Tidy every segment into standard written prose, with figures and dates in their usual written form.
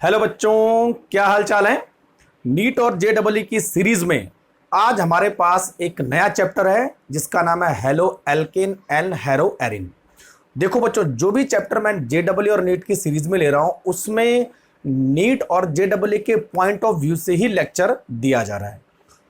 Hello बच्चों, क्या हाल चाल है। नीट और JEE की सीरीज में आज हमारे पास एक नया चैप्टर है जिसका नाम है halo alkane and hello Erin. देखो बच्चों, जो भी चैप्टर मैं JEE और नीट की सीरीज में ले रहा हूं उसमें नीट और JEE के पॉइंट ऑफ व्यू से ही लेक्चर दिया जा रहा है।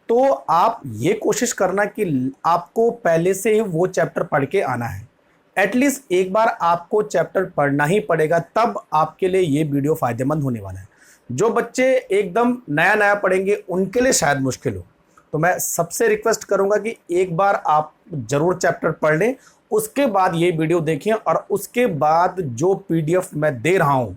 तो आप ये कोशिश करना कि आपको पहले से ही वो चैप्टर पढ़ के आना है। एटलीस्ट एक बार आपको चैप्टर पढ़ना ही पड़ेगा, तब आपके लिए ये वीडियो फायदेमंद होने वाला है। जो बच्चे एकदम नया नया पढ़ेंगे उनके लिए शायद मुश्किल हो, तो मैं सबसे रिक्वेस्ट करूंगा कि एक बार आप जरूर चैप्टर पढ़ लें, उसके बाद ये वीडियो देखें और उसके बाद जो PDF मैं दे रहा हूं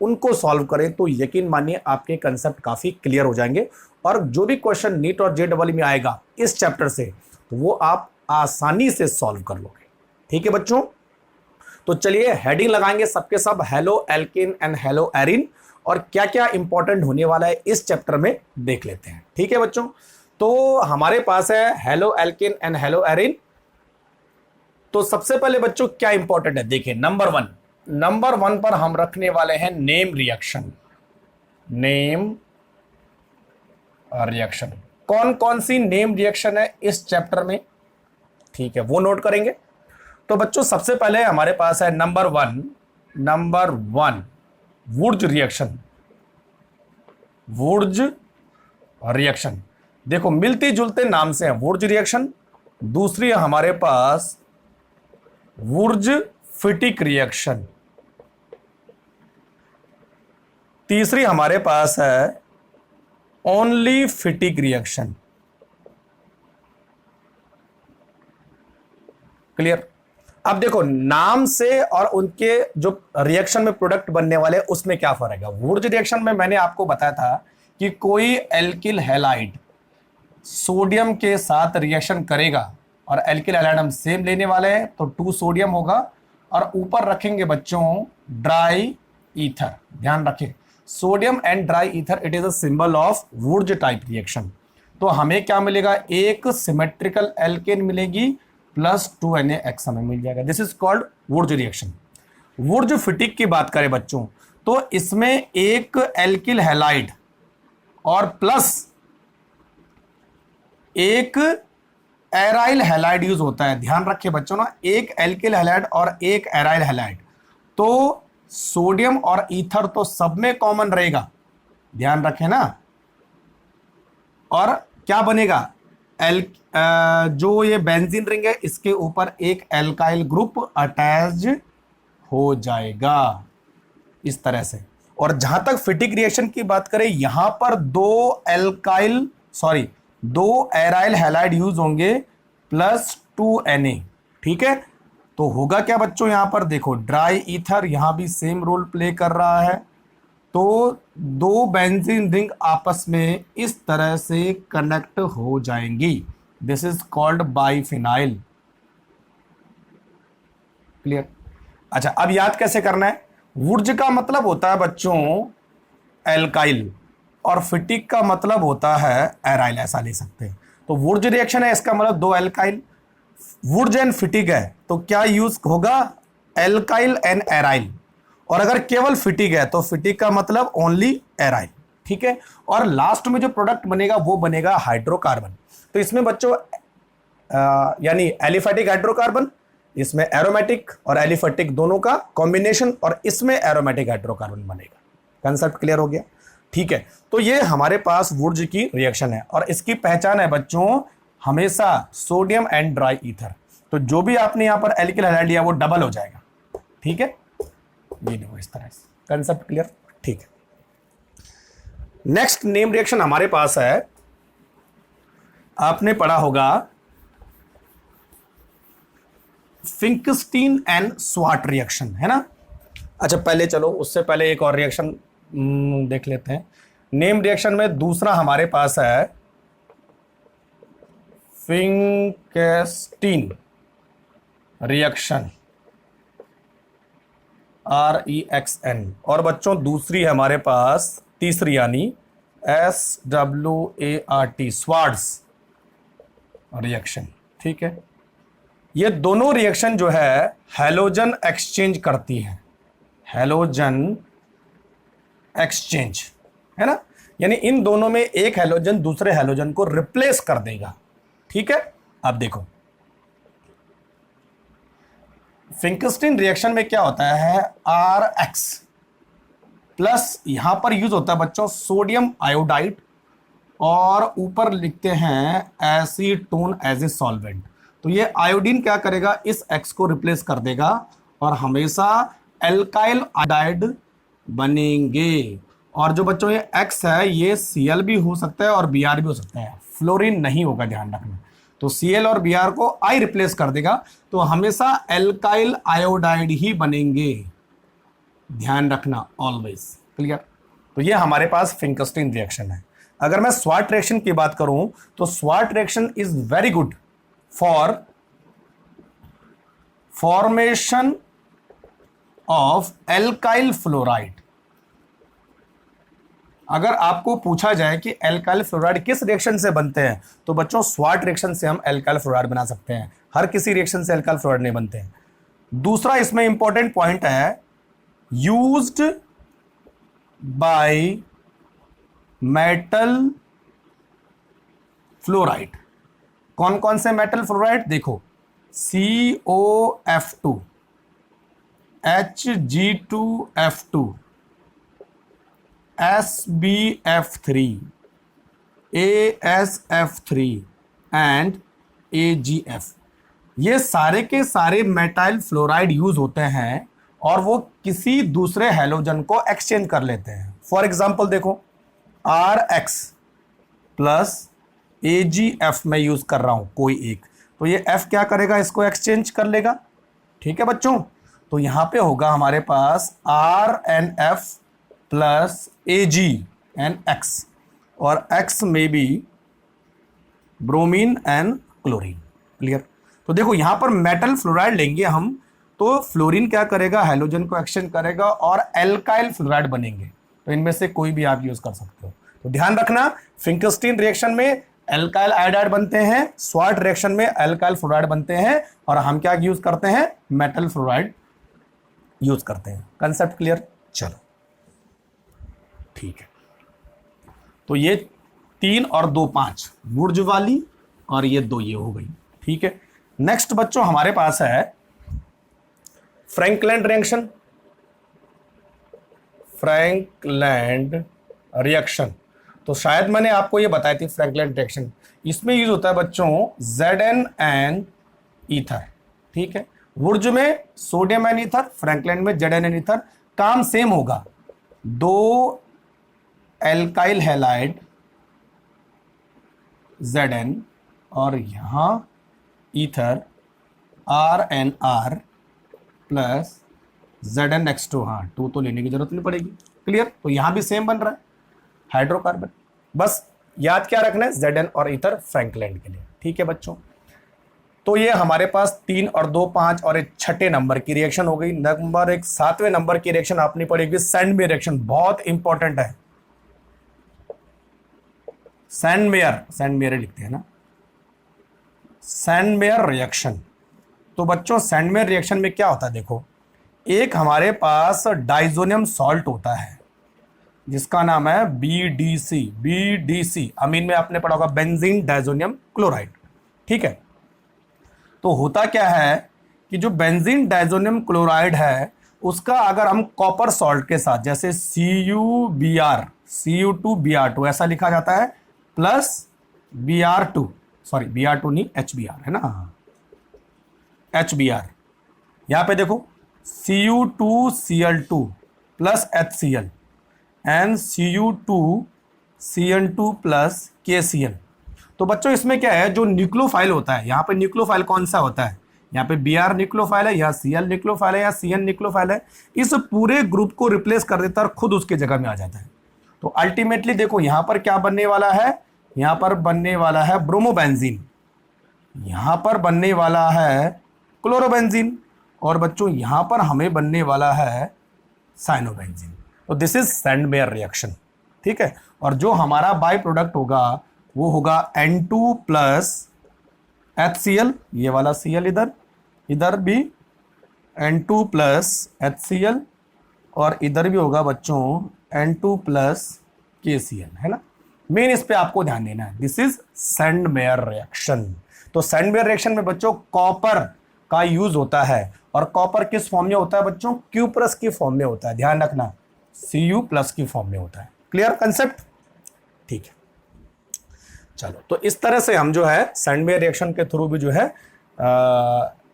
उनको सॉल्व करें। तो यकीन मानिए आपके कंसेप्ट काफ़ी क्लियर हो जाएंगे और जो भी क्वेश्चन नीट और JEE में आएगा इस चैप्टर से, तो वो आप आसानी से सॉल्व कर लोगे। ठीक है बच्चों, तो चलिए हेडिंग लगाएंगे सबके सब halo alkane and hello Erin, और क्या क्या इंपॉर्टेंट होने वाला है इस चैप्टर में देख लेते हैं। ठीक है बच्चों, तो हमारे पास है halo alkane and hello Erin. तो सबसे पहले बच्चों क्या इंपॉर्टेंट है, देखिए नंबर वन पर हम रखने वाले हैं नेम रिएक्शन। नेम रिएक्शन, कौन कौन सी नेम रिएक्शन है इस चैप्टर में, ठीक है, वो नोट करेंगे। तो बच्चों सबसे पहले हमारे पास है नंबर वन वुर्ज रिएक्शन। वुर्ज रिएक्शन देखो मिलती जुलते नाम से है वुर्ज रिएक्शन। दूसरी है हमारे पास वुर्ज फिटिक रिएक्शन। तीसरी हमारे पास है ओनली फिटिक रिएक्शन। क्लियर। अब देखो नाम से और उनके जो रिएक्शन में प्रोडक्ट बनने वाले उसमें क्या फर्क है। वुर्ज रिएक्शन में मैंने आपको बताया था कि कोई एल्किल हैलाइड सोडियम के साथ रिएक्शन करेगा, और एल्किल हैलाइड हम सेम लेने वाले हैं तो 2 सोडियम होगा, और ऊपर रखेंगे बच्चों ड्राई ईथर। ध्यान रखें, sodium and dry ether it is a symbol of Wurtz type reaction. तो हमें क्या मिलेगा, एक सिमेट्रिकल एल्केन मिलेगी प्लस 2Na हमें मिल जाएगा। This is called Wurtz reaction. Wurtz Fittig की बात करें बच्चों, तो इसमें एक एल्किल हैलाइड और प्लस एक एराइल हैलाइड यूज होता है। ध्यान रखिए बच्चों ना, एक एल्किल हैलाइड और एक एराइल हैलाइड। तो सोडियम और ईथर तो सब में कॉमन रहेगा, ध्यान रखें ना। और क्या बनेगा, जो ये बेंजीन रिंग है इसके ऊपर एक एल्काइल ग्रुप अटैच हो जाएगा इस तरह से। और जहां तक फिटिक रिएक्शन की बात करें, यहां पर दो एराइल हैलाइड यूज होंगे प्लस 2Na। ठीक है, तो होगा क्या बच्चों, यहां पर देखो ड्राई ईथर यहां भी सेम रोल प्ले कर रहा है। तो दो बेंजीन रिंग आपस में इस तरह से कनेक्ट हो जाएंगी। This is called biphenyl. Clear. अच्छा, अब याद कैसे करना है। वुर्ज का मतलब होता है बच्चों एल्काइल, और फिटिक का मतलब होता है एराइल, ऐसा ले सकते हैं। तो वुर्ज रिएक्शन है, इसका मतलब दो एल्काइल। वुर्ज एंड फिटिक है तो क्या यूज होगा, एल्काइल एंड एराइल। और अगर केवल फिटिक है तो फिटिक का मतलब ओनली एराइल। ठीक है, और लास्ट में जो प्रोडक्ट बनेगा वो बनेगा हाइड्रोकार्बन। तो इसमें बच्चों यानी एलिफेटिक हाइड्रोकार्बन, इसमें एरोमेटिक और एलिफेटिक दोनों का कॉम्बिनेशन, और इसमें एरोमेटिक हाइड्रोकार्बन बनेगा। कंसेप्ट क्लियर हो गया। ठीक है, तो ये हमारे पास वुर्ज की रिएक्शन है, और इसकी पहचान है बच्चों हमेशा सोडियम एंड ड्राई ईथर। तो जो भी आपने यहां पर एल्किल हैलाइड लिया वो डबल हो जाएगा। ठीक है, ये देखो इस तरह से। Concept clear. ठीक है, नेक्स्ट नेम रिएक्शन हमारे पास है, आपने पढ़ा होगा फिंकस्टीन एंड स्वाट रिएक्शन, है ना। अच्छा पहले चलो उससे पहले एक और रिएक्शन देख लेते हैं। नेम रिएक्शन में दूसरा हमारे पास है फिंकस्टीन रिएक्शन, REXN। और बच्चों दूसरी है हमारे पास तीसरी यानी SWART, स्वार्ट्स रिएक्शन। ठीक है, ये दोनों रिएक्शन जो है हैलोजन एक्सचेंज करती है। हैलोजन एक्सचेंज, है ना, यानी इन दोनों में एक हैलोजन दूसरे हैलोजन को रिप्लेस कर देगा। ठीक है, अब देखो फिंकस्टीन रिएक्शन में क्या होता है, RX प्लस यहां पर यूज होता है बच्चों सोडियम आयोडाइड और ऊपर लिखते हैं एसीटोन एज ए सॉल्वेंट। तो ये आयोडीन क्या करेगा, इस X को रिप्लेस कर देगा और हमेशा एल्काइल आयोडाइड बनेंगे। और जो बच्चों ये X है ये Cl भी हो सकता है और Br भी हो सकता है, फ्लोरीन नहीं होगा, ध्यान रखना। तो Cl और Br को I रिप्लेस कर देगा तो हमेशा एल्काइल आयोडाइड ही बनेंगे, ध्यान रखना, ऑलवेज। क्लियर। तो ये हमारे पास फिंकस्टीन रिएक्शन है। अगर मैं स्वार्ट रिएक्शन की बात करूं तो sword reaction is very good for formation of alkyl fluoride. अगर आपको पूछा जाए कि एल्काइल फ्लोराइड किस रिएक्शन से बनते हैं तो बच्चों स्वार्ट रिएक्शन से हम एल्काइल फ्लोराइड बना सकते हैं, हर किसी रिएक्शन से एल्काइल फ्लोराइड नहीं बनते हैं। दूसरा इसमें इंपॉर्टेंट पॉइंट है, यूज्ड बाय मेटल फ्लोराइड। कौन कौन से मेटल फ्लोराइड, देखो COF2, Hg2F2, SbF3, AsF3 and AgF। ये सारे के सारे मेटाइल फ्लोराइड यूज होते हैं और वो किसी दूसरे हैलोजन को एक्सचेंज कर लेते हैं। फॉर एग्जाम्पल देखो RX प्लस AgF में यूज कर रहा हूं कोई एक, तो ये F क्या करेगा, इसको एक्सचेंज कर लेगा। ठीक है बच्चों, तो यहां पे होगा हमारे पास RNF प्लस AgNX और X में भी ब्रोमीन एंड क्लोरीन। क्लियर। तो देखो यहां पर मेटल फ्लोराइड लेंगे हम तो फ्लोरीन क्या करेगा, हैलोजन को एक्सचेंज करेगा और एल्काइल फ्लोराइड बनेंगे। तो इनमें से कोई भी आप यूज कर सकते हो। तो ध्यान रखना, फिंकस्टीन रिएक्शन में एल्काइल आयोडाइड बनते हैं, स्वार्ट रिएक्शन में एल्काइल फ्लोराइड बनते हैं और हम क्या यूज करते हैं, मेटल फ्लोराइड यूज करते हैं। Concept clear. चलो ठीक है, तो ये 3 और 2 5 वुर्ज वाली और ये 2 ये हो गई। ठीक है, नेक्स्ट बच्चों हमारे पास है फ्रैंकलैंड रिएक्शन। फ्रैंकलैंड रिएक्शन तो शायद मैंने आपको ये बताई थी फ्रैंकलैंड रिएक्शन। इसमें यूज होता है बच्चों ZnN ईथर। ठीक है, वुर्ज में सोडियम एन ईथर, फ्रैंकलैंड में ZnN ईथर। काम सेम होगा, 2 एल्काइल हैलाइड Zn और यहां ईथर RnR प्लस ZnX2। हाँ 2 तो लेने की जरूरत नहीं पड़ेगी। क्लियर। तो यहां भी सेम बन रहा है हाइड्रोकार्बन, बस याद क्या रखना है, Zn और ईथर फ्रैंकलैंड के लिए। ठीक है बच्चों, तो ये हमारे पास 3 और 2 5 और एक 6 नंबर की रिएक्शन हो गई। नंबर एक 7वें नंबर की रिएक्शन आपने पड़ेगी सैंडमेयर रिएक्शन, बहुत इंपॉर्टेंट है। सैंडमेयर लिखते हैं ना, सैंडमेयर रिएक्शन। तो बच्चों सैंडमेयर रिएक्शन में क्या होता है, देखो एक हमारे पास डाइजोनियम सॉल्ट होता है जिसका नाम है BDC। अमीन में आपने पढ़ा होगा बेंजीन डाइजोनियम क्लोराइड। ठीक है, तो होता क्या है कि जो बेंजीन डाइजोनियम क्लोराइड है उसका अगर हम कॉपर सॉल्ट के साथ, जैसे Cu2Br2 ऐसा लिखा जाता है, प्लस Br2, सॉरी Br2 नहीं HBr है ना, HBr। यहां पे देखो Cu2Cl2 plus HCl and Cu2Cl2 plus KCl। तो बच्चों इसमें क्या है, जो न्यूक्लियोफाइल होता है, यहाँ पे न्यूक्लियोफाइल कौन सा होता है, यहाँ पे Br न्यूक्लियोफाइल है या Cl न्यूक्लियोफाइल है या Cn न्यूक्लियोफाइल है, इस पूरे ग्रुप को रिप्लेस कर देता है और खुद उसके जगह में आ जाता है। तो अल्टीमेटली देखो यहाँ पर क्या बनने वाला है, यहाँ पर बनने वाला है ब्रोमोबेंजीन, यहाँ पर बनने वाला है क्लोरोबेंजीन और बच्चों यहाँ पर हमें बनने वाला है साइनोबेंजीन। तो दिस इज सैंडमेयर रिएक्शन। ठीक है, और जो हमारा बाय प्रोडक्ट होगा वो होगा N2 प्लस HCl, ये वाला Cl इधर भी N2 प्लस HCl और इधर भी होगा बच्चों N2 प्लस KCl, है ना। मेन इस पे आपको ध्यान देना है, दिस इज सैंडमेयर रिएक्शन। तो सैंडमेयर रिएक्शन में बच्चों कॉपर का यूज होता है, और कॉपर किस फॉर्म में होता है बच्चों, Q+ की फॉर्म में होता है, ध्यान रखना, Cu+ की फॉर्म में होता है। क्लियर कंसेप्ट, ठीक है। चलो, तो इस तरह से हम जो है सैंडमेयर रिएक्शन के थ्रू भी जो है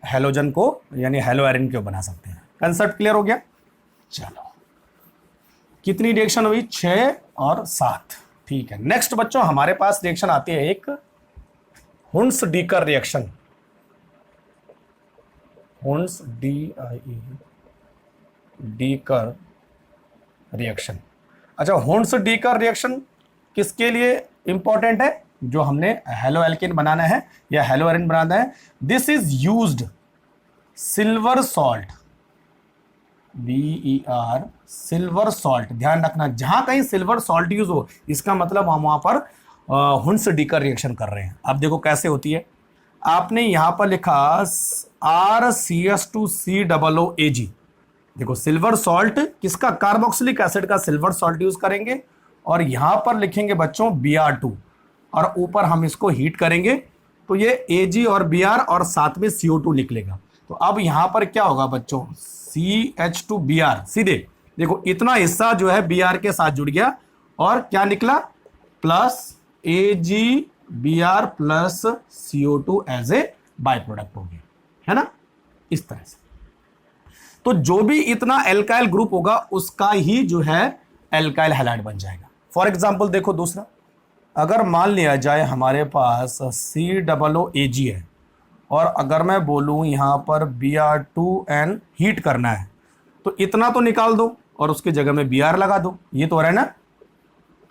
हैलोजन को यानी हेलो एरिन को बना सकते हैं। कंसेप्ट क्लियर हो गया। चलो, कितनी रिएक्शन हुई, 6 और 7, ठीक है। नेक्स्ट बच्चों हमारे पास रिएक्शन आती है एक हुंस-डीकर रिएक्शन, हुंस-डीकर रिएक्शन। अच्छा, हुंस-डीकर रिएक्शन किसके लिए इंपॉर्टेंट है, जो हमने हेलो एल्केन बनाना है या हेलो एरिन बनाना है। This is used silver salt, BER, silver salt, ध्यान रखना, जहां कहीं सिल्वर सॉल्ट यूज हो इसका मतलब हम वहां पर हुंस-डीकर रिएक्शन कर रहे हैं। अब देखो कैसे होती है, आपने यहां पर लिखा RCS2COOAG, देखो सिल्वर सॉल्ट किसका, कार्बोक्सिलिक एसिड का सिल्वर सॉल्ट यूज करेंगे, और यहां पर लिखेंगे बच्चों Br2, और ऊपर हम इसको हीट करेंगे तो ये Ag और Br और साथ में CO2 निकलेगा। तो अब यहां पर क्या होगा बच्चों, CH2Br, सीधे देखो इतना हिस्सा जो है Br के साथ जुड़ गया, और क्या निकला, plus AgBr plus CO2 as a by product हो गया, है ना, इस तरह से। तो जो भी इतना एल्काइल ग्रुप होगा उसका ही जो है एल्काइल हैलाइड बन जाएगा। फॉर एग्जाम्पल देखो दूसरा, अगर मान लिया जाए हमारे पास COOAG है, और अगर मैं बोलूं यहां पर Br2N हीट करना है, तो इतना तो निकाल दो और उसकी जगह में Br लगा दो, ये तो हो रहा है ना।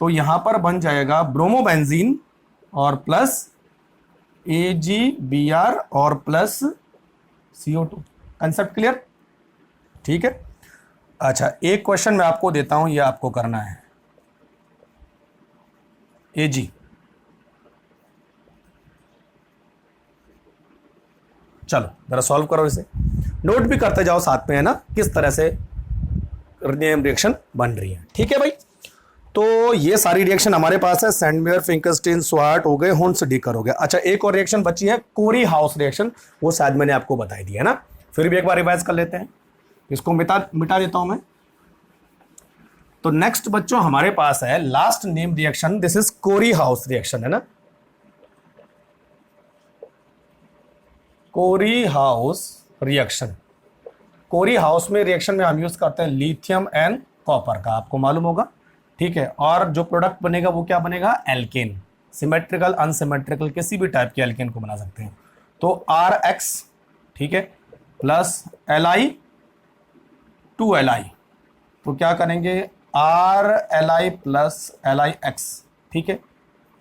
तो यहां पर बन जाएगा ब्रोमोबेंजीन और प्लस AgBr और प्लस CO2। कंसेप्ट क्लियर, ठीक है। अच्छा, एक क्वेश्चन मैं आपको देता हूं, ये आपको करना है, Ag, चलो जरा सॉल्व करो इसे, नोट भी करते जाओ साथ में, है ना, किस तरह से नेम रिएक्शन बन रही है, ठीक है भाई। तो ये सारी रिएक्शन हमारे पास है, सैंडमेयर, फिंकरस्टीन, स्वार्ट हो गए, हुंस-डीकर हो गया। अच्छा, एक और रिएक्शन बची है, कोरी हाउस रिएक्शन, वो शायद मैंने आपको बताई दी है ना, फिर भी एक बार रिवाइज कर लेते हैं, इसको मिटा देता हूं मैं। तो नेक्स्ट बच्चों हमारे पास है last name reaction, this is Corey House reaction, है ना, Corey House reaction. Corey House में रिएक्शन में हम यूज करते हैं लिथियम एंड कॉपर का, आपको मालूम होगा, ठीक है। और जो प्रोडक्ट बनेगा वो क्या बनेगा, एल्केन, सिमेट्रिकल अनसिमेट्रिकल किसी भी टाइप के एल्केन को बना सकते हैं। तो RX, ठीक है, प्लस Li2Li, तो क्या करेंगे, RLi प्लस LiX, ठीक है।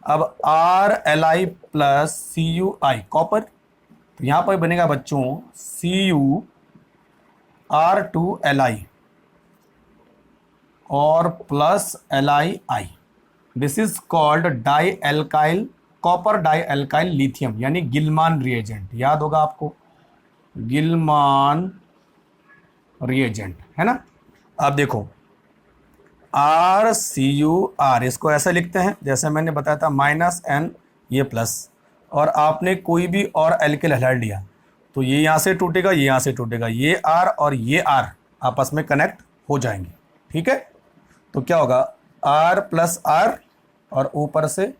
अब RLi प्लस CuI कॉपर, तो यहां पर बनेगा बच्चों CuR2Li और प्लस LiI, this is called dialkyl, copper dialkyl lithium, यानी गिलमान रिएजेंट, याद होगा आपको, गिलमान रिएजेंट, है ना। अब देखो RCuR, इसको ऐसे लिखते हैं जैसे मैंने बताया था, -N ये प्लस, और आपने कोई भी और एल्किल हैलाइड लिया तो ये यहाँ से टूटेगा, ये यहाँ से टूटेगा, ये R और ये R आपस में कनेक्ट हो जाएंगे, ठीक है। तो क्या होगा, R प्लस R और ऊपर से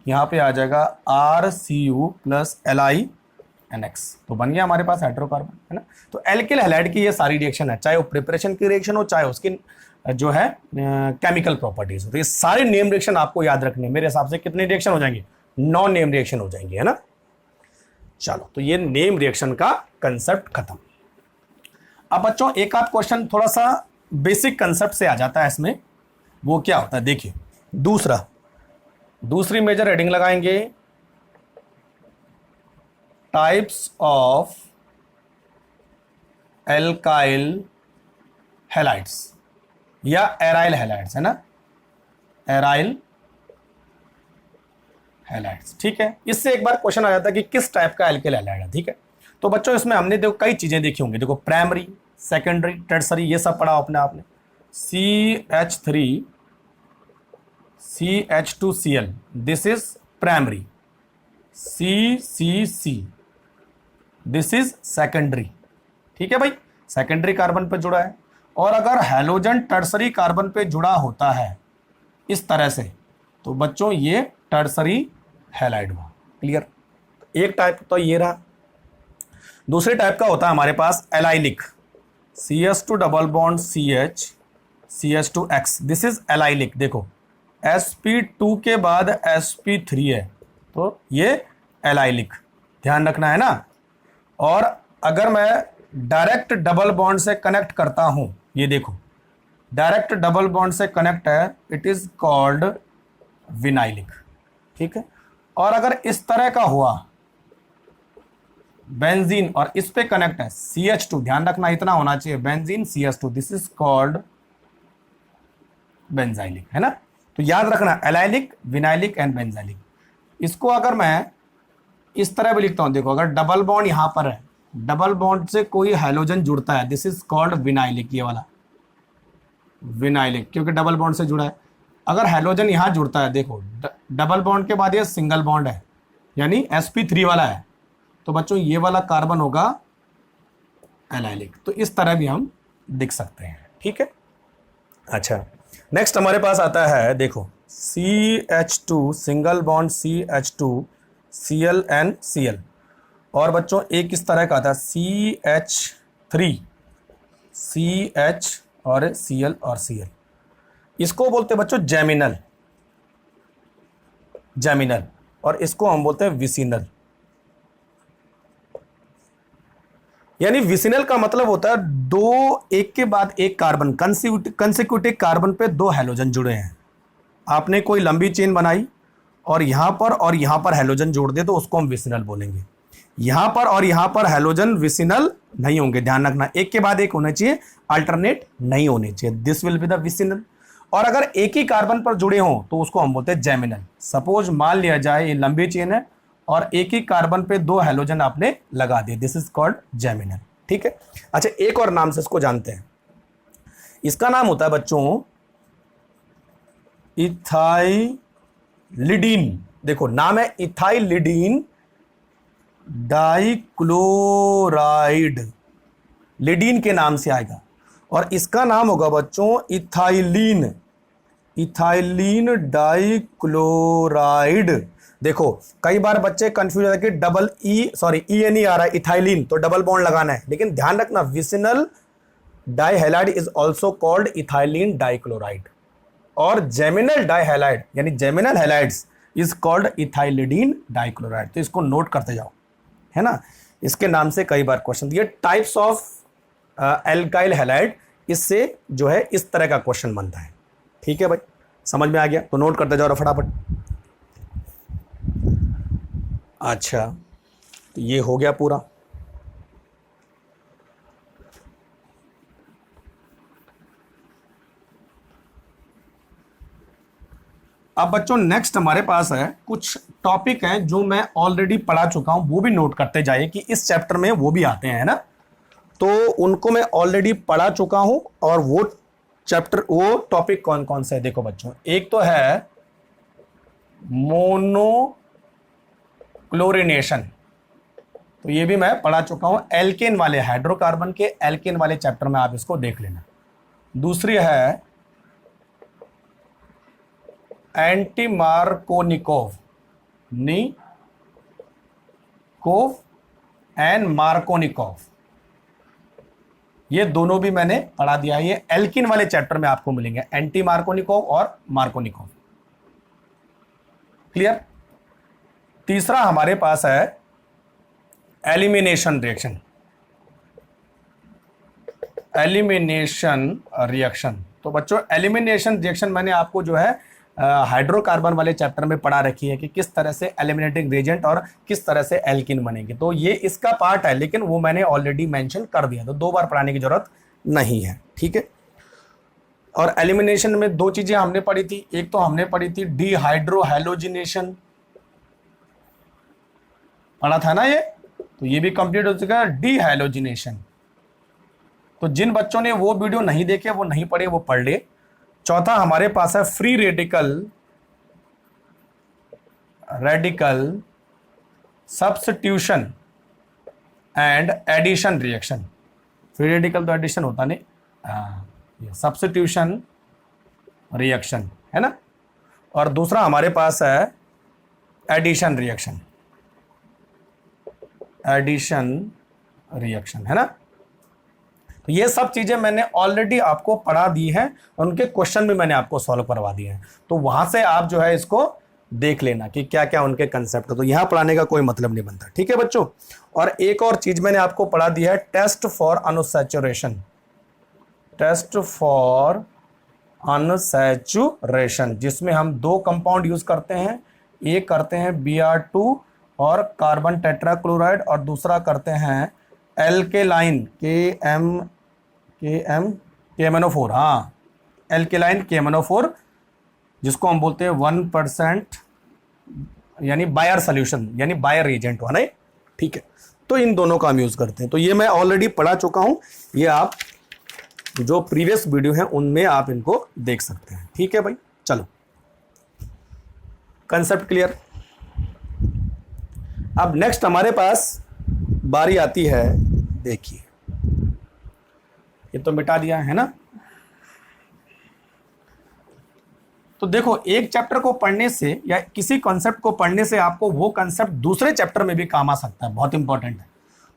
यहाँ पे आ जाएगा RCu प्लस LiNX, तो बन गया हमारे पास हाइड्रोकार्बन, है ना। तो एल्किल हैलाइड की ये सारी रिएक्शन है, चाहे वो प्रिपरेशन की रिएक्शन हो, चाहे उसकी जो है केमिकल प्रॉपर्टीज हो। तो ये सारे नेम रिएक्शन आपको याद रखने, मेरे हिसाब से कितने रिएक्शन हो जाएंगे, 9 नेम रिएक्शन हो जाएंगे, है ना। चलो, तो ये नेम रिएक्शन का कंसेप्ट खत्म। अब बच्चों एक आध क्वेश्चन थोड़ा सा बेसिक कंसेप्ट से आ जाता है इसमें, वो क्या होता है, देखिए दूसरी मेजर हेडिंग लगाएंगे, टाइप्स ऑफ एल्काइल हैलाइड्स या एराइल हैलाइड्स, है ना, एराइल हैलाइड्स, ठीक है। इससे एक बार क्वेश्चन आ जाता है कि किस टाइप का एल्काइल हैलाइड है, ठीक है। तो बच्चों इसमें हमने देखो कई चीजें देखी होंगी, देखो प्राइमरी, सेकेंडरी, टर्सरी, ये सब पढ़ा अपने आपने। CH3 CH2Cl, this is primary. CCC, this is secondary. ठीक है भाई, सेकेंडरी कार्बन पे जुड़ा है। और अगर हैलोजन टर्सरी कार्बन पे जुड़ा होता है इस तरह से, तो बच्चों ये टर्सरी हैलाइड हुआ। क्लियर? एक टाइप तो ये रहा। दूसरे टाइप का होता है हमारे पास allylic. CH2 double bond CH CH2X, this is allylic. देखो sp2 के बाद sp3 है, तो ये एलाइलिक, ध्यान रखना है ना। और अगर मैं डायरेक्ट डबल बॉन्ड से कनेक्ट करता हूं, ये देखो डायरेक्ट डबल बॉन्ड से कनेक्ट है, इट इज कॉल्ड विनाइलिक। ठीक है? और अगर इस तरह का हुआ बेंजीन और इस पे कनेक्ट है CH2, ध्यान रखना इतना होना चाहिए, benzene CH2, this is called benzylic, है ना। तो याद रखना एलाइलिक, विनाइलिक एंड बेंजाइलिक। इसको अगर मैं इस तरह भी लिखता हूं, देखो अगर डबल बॉन्ड यहां पर है, डबल बॉन्ड से कोई हैलोजन जुड़ता है, दिस इज कॉल्ड विनाइलिक, ये वाला विनाइलिक, क्योंकि डबल बॉन्ड से जुड़ा है। अगर हैलोजन यहां जुड़ता है, देखो डबल बॉन्ड के बाद ये सिंगल बॉन्ड है, यानी sp3 वाला है, तो बच्चों ये वाला कार्बन होगा एलाइलिक। तो इस तरह भी हम लिख सकते हैं। ठीक है? अच्छा, नेक्स्ट हमारे पास आता है, देखो CH2 single bond CH2 ClNCl। और बच्चों एक इस तरह का आता है CH3 CH और Cl और Cl, इसको बोलते हैं बच्चों जेमिनल, जेमिनल, और इसको हम बोलते हैं विसिनल। यानी विसिनल का मतलब होता है दो एक के बाद एक कार्बन, कंसेक्यूटिव कार्बन पे दो हैलोजन जुड़े हैं। आपने कोई लंबी चेन बनाई और यहां पर हैलोजन जोड़ दे, तो उसको हम विसिनल बोलेंगे। यहां पर और यहां पर हैलोजन विसिनल नहीं होंगे, ध्यान रखना, एक के बाद एक होने चाहिए, अल्टरनेट नहीं होने चाहिए, this will be the vicinal. और अगर एक ही कार्बन पर जुड़े हों तो उसको हम बोलते हैं जेमिनल। सपोज मान लिया जाए ये लंबी चेन है और एक ही कार्बन पे दो हैलोजन आपने लगा दिए, दिस इज कॉल्ड जेमिनल। ठीक है? अच्छा, एक और नाम से इसको जानते हैं, इसका नाम होता है बच्चों इथाइलिडीन। देखो नाम है इथाइलिडीन डाइक्लोराइड, लिडीन के नाम से आएगा। और इसका नाम होगा बच्चों इथाइलिन, इथाइलिन डाइक्लोराइड। देखो कई बार बच्चे कंफ्यूज होते हैं कि डबल ई नहीं आ रहा है, इथाइलिन, तो डबल बॉन्ड लगाना है, लेकिन ध्यान रखना vicinal dihalide is also called ethylene dichloride, और जेमिनल डाइहैलाइड यानी geminal halides is called ethylidene dichloride. तो इसको नोट करते जाओ, है ना, इसके नाम से कई बार क्वेश्चन, ये टाइप्स ऑफ एल्काइल हैलाइड, इससे जो है इस तरह का क्वेश्चन बनता है। ठीक है भाई, समझ में आ गया? तो नोट करते जाओ फटाफट। अच्छा, तो ये हो गया पूरा। अब बच्चों नेक्स्ट हमारे पास है कुछ टॉपिक हैं जो मैं ऑलरेडी पढ़ा चुका हूं, वो भी नोट करते जाइए कि इस चैप्टर में वो भी आते हैं ना, तो उनको मैं ऑलरेडी पढ़ा चुका हूं। और वो टॉपिक कौन कौन से है? देखो बच्चों, एक तो है मोनोक्लोरिनेशन, तो ये भी मैं पढ़ा चुका हूं, एल्केन वाले हाइड्रोकार्बन के एल्केन वाले चैप्टर में आप इसको देख लेना। दूसरी है एंटी मार्कोनिकोव एंड मार्कोनिकोव, ये दोनों भी मैंने पढ़ा दिया है, ये एल्किन वाले चैप्टर में आपको मिलेंगे, एंटी मार्कोनिकोव और मार्कोनिकोव। क्लियर? तीसरा हमारे पास है एलिमिनेशन रिएक्शन, एलिमिनेशन रिएक्शन। तो बच्चों एलिमिनेशन रिएक्शन मैंने आपको जो है हाइड्रोकार्बन वाले चैप्टर में पढ़ा रखी है कि किस तरह से एलिमिनेटिंग रेजेंट और किस तरह से एल्किन बनेंगे, तो ये इसका पार्ट है, लेकिन वो मैंने ऑलरेडी मेंशन कर दिया, तो दो बार पढ़ाने की जरूरत नहीं है। ठीक है? और एलिमिनेशन में दो चीजें हमने पढ़ी थी, एक तो हमने पढ़ी थी डिहाइड्रोहैलोजिनेशन, पढ़ा था ना ये, तो ये भी कंप्लीट हो चुका है, डिहाइलोजिनेशन। तो जिन बच्चों ने वो वीडियो नहीं देखे, वो नहीं पढ़े, वो पढ़ ले। चौथा हमारे पास है free radical substitution and addition reaction. Free radical तो एडिशन होता नहीं, सब्स्टिट्यूशन रिएक्शन है ना। और दूसरा हमारे पास है एडिशन रिएक्शन है ना। तो ये सब चीजें मैंने ऑलरेडी आपको पढ़ा दी हैं, उनके क्वेश्चन भी मैंने आपको सॉल्व करवा दिए हैं। तो वहां से आप जो है इसको देख लेना कि क्या क्या उनके कंसेप्ट है। तो यहां पढ़ाने का कोई मतलब नहीं बनता, ठीक है बच्चों। और एक और चीज मैंने आपको पढ़ा दी है, टेस्ट फॉर अनसैचुरेशन, जिसमें हम दो कंपाउंड यूज करते हैं। एक करते हैं Br2 और कार्बन टेट्राक्लोराइड, और दूसरा करते हैं एल्केलाइन KMnO4। हाँ, एल्केलाइन KMnO4, जिसको हम बोलते हैं 1% यानी बायर सोल्यूशन, यानी बायर रिएजेंट हुआ ना, ठीक है। तो इन दोनों का हम यूज करते हैं। तो ये मैं ऑलरेडी पढ़ा चुका हूं, ये आप जो प्रीवियस वीडियो हैं उनमें आप इनको देख सकते हैं, ठीक है भाई। चलो, कंसेप्ट क्लियर। अब नेक्स्ट हमारे पास बारी आती है, देखिए ये तो मिटा दिया है ना। तो देखो, एक चैप्टर को पढ़ने से या किसी कॉन्सेप्ट को पढ़ने से आपको वो कॉन्सेप्ट दूसरे चैप्टर में भी काम आ सकता है, बहुत इंपॉर्टेंट है।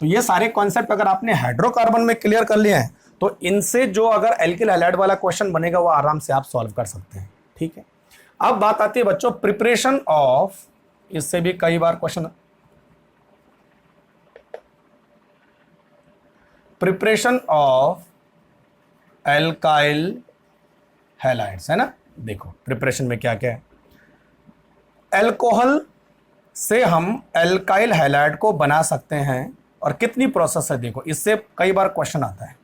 तो ये सारे कॉन्सेप्ट अगर आपने हाइड्रोकार्बन में क्लियर कर लिए हैं, तो इनसे जो अगर एल्किल हैलाइड वाला क्वेश्चन बनेगा वो आराम से आप सॉल्व कर सकते हैं, ठीक है। अब बात आती है बच्चों प्रिपरेशन ऑफ, इससे भी कई बार question, preparation of alkyl halides, है ना। देखो प्रिपरेशन में क्या क्या है। एल्कोहल से हम एल्काइल हैलाइड को बना सकते हैं, और कितनी प्रोसेस है देखो, इससे कई बार क्वेश्चन आता है।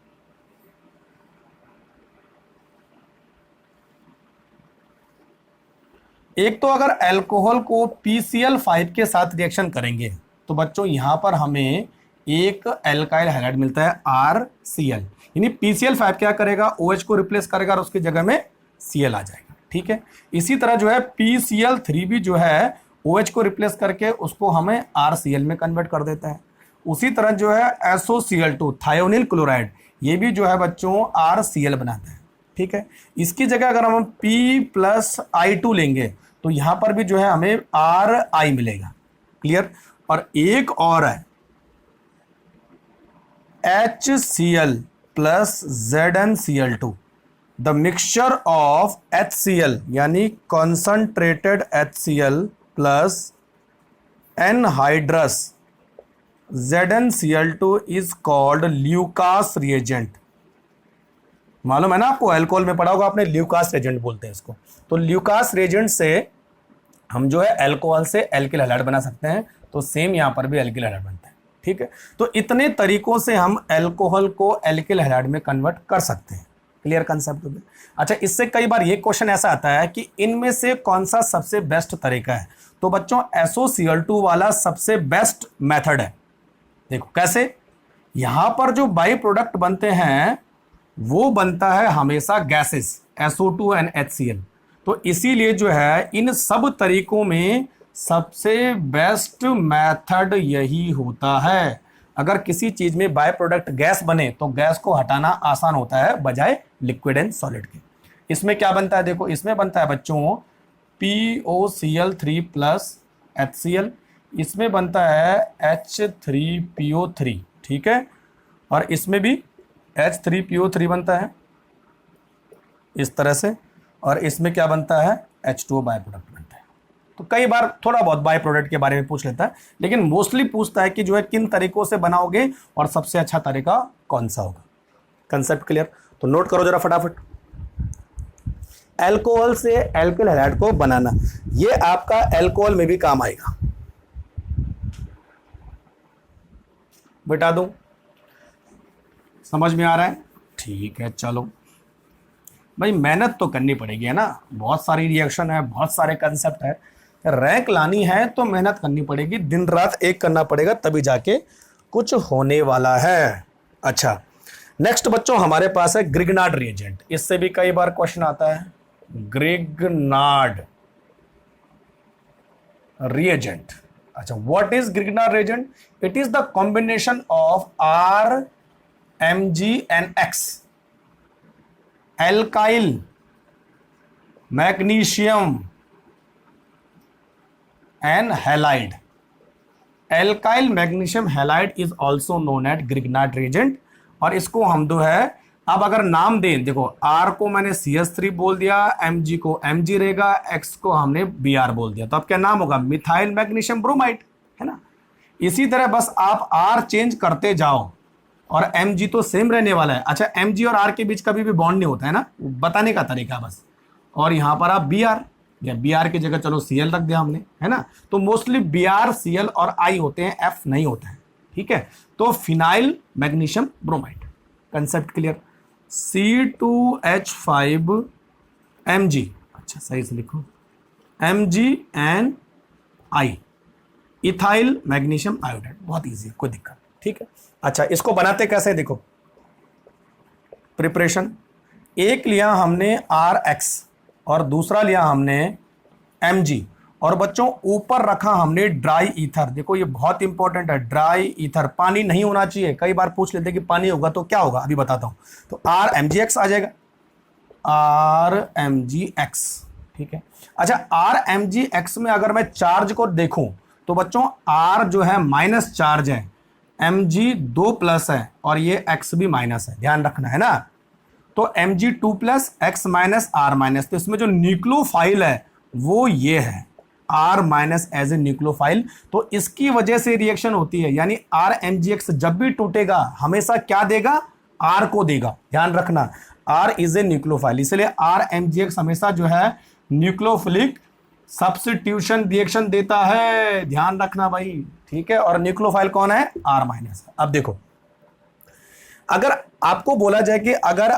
एक तो अगर अल्कोहल को PCl5 के साथ रिएक्शन करेंगे तो बच्चों यहां पर हमें एक एल्काइल हैलाइड मिलता है RCl, यानी PCl5 क्या करेगा, OH को रिप्लेस करेगा और उसकी जगह में Cl आ जाएगा, ठीक है। इसी तरह जो है PCl3 भी जो है OH को रिप्लेस करके उसको हमें RCl में कन्वर्ट कर देता है। उसी तरह जो है SOCl2 थायोनिल क्लोराइड, ये भी जो है बच्चों RCl बनाता है, ठीक है। इसकी जगह अगर हम P+I2 लेंगे तो यहां पर भी जो है हमें RI मिलेगा, क्लियर। और एक और है HCl plus ZnCl2, the mixture of HCl यानी concentrated HCl plus anhydrous ZnCl2 is called Lucas reagent. मालूम है ना आपको, अल्कोहल में पढ़ा होगा आपने, ल्यूकास रिएजेंट बोलते हैं इसको। तो ल्यूकास रिएजेंट से हम जो है अल्कोहल से एल्किल हैलाइड बना सकते हैं, तो सेम यहां पर भी एल्किल हैलाइड बनता है, ठीक है। तो इतने तरीकों से हम अल्कोहल को एल्किल हैलाइड में कन्वर्ट कर सकते हैं, क्लियर कंसेप्ट हो गया। अच्छा, इससे कई बार ये क्वेश्चन ऐसा आता है कि इनमें से कौन सा सबसे बेस्ट तरीका है। तो बच्चों SOCl2 वाला सबसे बेस्ट मेथड है। देखो कैसे, यहां पर जो बाई प्रोडक्ट बनते हैं वो बनता है हमेशा गैसेस SO2 एंड HCl। तो इसीलिए जो है इन सब तरीकों में सबसे बेस्ट मेथड यही होता है। अगर किसी चीज में बाय प्रोडक्ट गैस बने तो गैस को हटाना आसान होता है बजाय लिक्विड एंड सॉलिड के। इसमें क्या बनता है, देखो इसमें बनता है बच्चों POCl3 प्लस HCl, इसमें बनता है H3PO3, ठीक है। और इसमें भी H3PO3 बनता है इस तरह से, और इसमें क्या बनता है H2O बाय प्रोडक्ट बनता है। तो कई बार थोड़ा बहुत बाय प्रोडक्ट के बारे में पूछ लेता है, लेकिन मोस्टली पूछता है कि जो है किन तरीकों से बनाओगे और सबसे अच्छा तरीका कौन सा होगा। कंसेप्ट क्लियर, तो नोट करो जरा फटाफट। अल्कोहल से एल्किल हैलाइड को बनाना, ये आपका अल्कोहल में भी काम आएगा। बता दूं, समझ में आ रहा है, ठीक है। चलो भाई, मेहनत तो करनी पड़ेगी, है ना। बहुत सारी रिएक्शन है, बहुत सारे कंसेप्ट है, रैंक लानी है तो मेहनत करनी पड़ेगी, दिन रात एक करना पड़ेगा, तभी जाके कुछ होने वाला है। अच्छा, नेक्स्ट बच्चों हमारे पास है ग्रिग्नार्ड रिएजेंट। इससे भी कई बार क्वेश्चन आता है। Grignard reagent. अच्छा, what is Grignard reagent? It is the combination of R, MG and X, alkyl magnesium and halide. Alkyl magnesium halide is also known at Grignard reagent. और इसको हम जो है, अब अगर नाम दें, देखो आर को मैंने CH3 बोल दिया, Mg को Mg रहेगा, X को हमने Br बोल दिया, तो अब क्या नाम होगा? मिथाइल मैग्नीशियम ब्रोमाइड, है ना। इसी तरह बस आप R चेंज करते जाओ और Mg तो सेम रहने वाला है। अच्छा, Mg और R के बीच कभी भी बॉन्ड नहीं होता है ना, बताने का तरीका बस। और यहां पर आप Br या Br की जगह चलो Cl रख दिया हमने, है ना। तो मोस्टली Br, Cl और I होते हैं, F नहीं होता है, ठीक है। तो phenyl magnesium bromide, concept clear. C2H5 Mg, अच्छा सही से लिखो, Mg and I, ethyl magnesium iodide. बहुत इजी है, कोई दिक्कत, ठीक है। अच्छा, इसको बनाते कैसे देखो। प्रिपरेशन, एक लिया हमने RX और दूसरा लिया हमने Mg, और बच्चों ऊपर रखा हमने ड्राई ईथर। देखो ये बहुत इंपॉर्टेंट है, ड्राई ईथर। पानी नहीं होना चाहिए, कई बार पूछ लेते कि पानी होगा तो क्या होगा, अभी बताता हूं। तो RMgX आ जाएगा, RMgX, ठीक है। अच्छा, RMgX में अगर मैं चार्ज को देखूं तो बच्चों R जो है माइनस चार्ज है, Mg 2 प्लस है और ये X भी माइनस है, ध्यान रखना है ना। तो Mg 2 plus X minus R minus, तो इसमें जो न्यूक्लियोफाइल है वो ये है, R minus as a nucleophile. तो इसकी वजह से रिएक्शन होती है, यानी RMgX जब भी टूटेगा हमेशा क्या देगा? R को देगा, ध्यान रखना। R इज ए न्यूक्लियोफाइल, इसलिए RMgX हमेशा जो है न्यूक्लियोफिलिक सब्स्टिट्यूशन रिएक्शन देता है, ध्यान रखना भाई, ठीक है। और न्यूक्लियोफाइल कौन है? R minus. अब देखो, अगर आपको बोला जाए कि अगर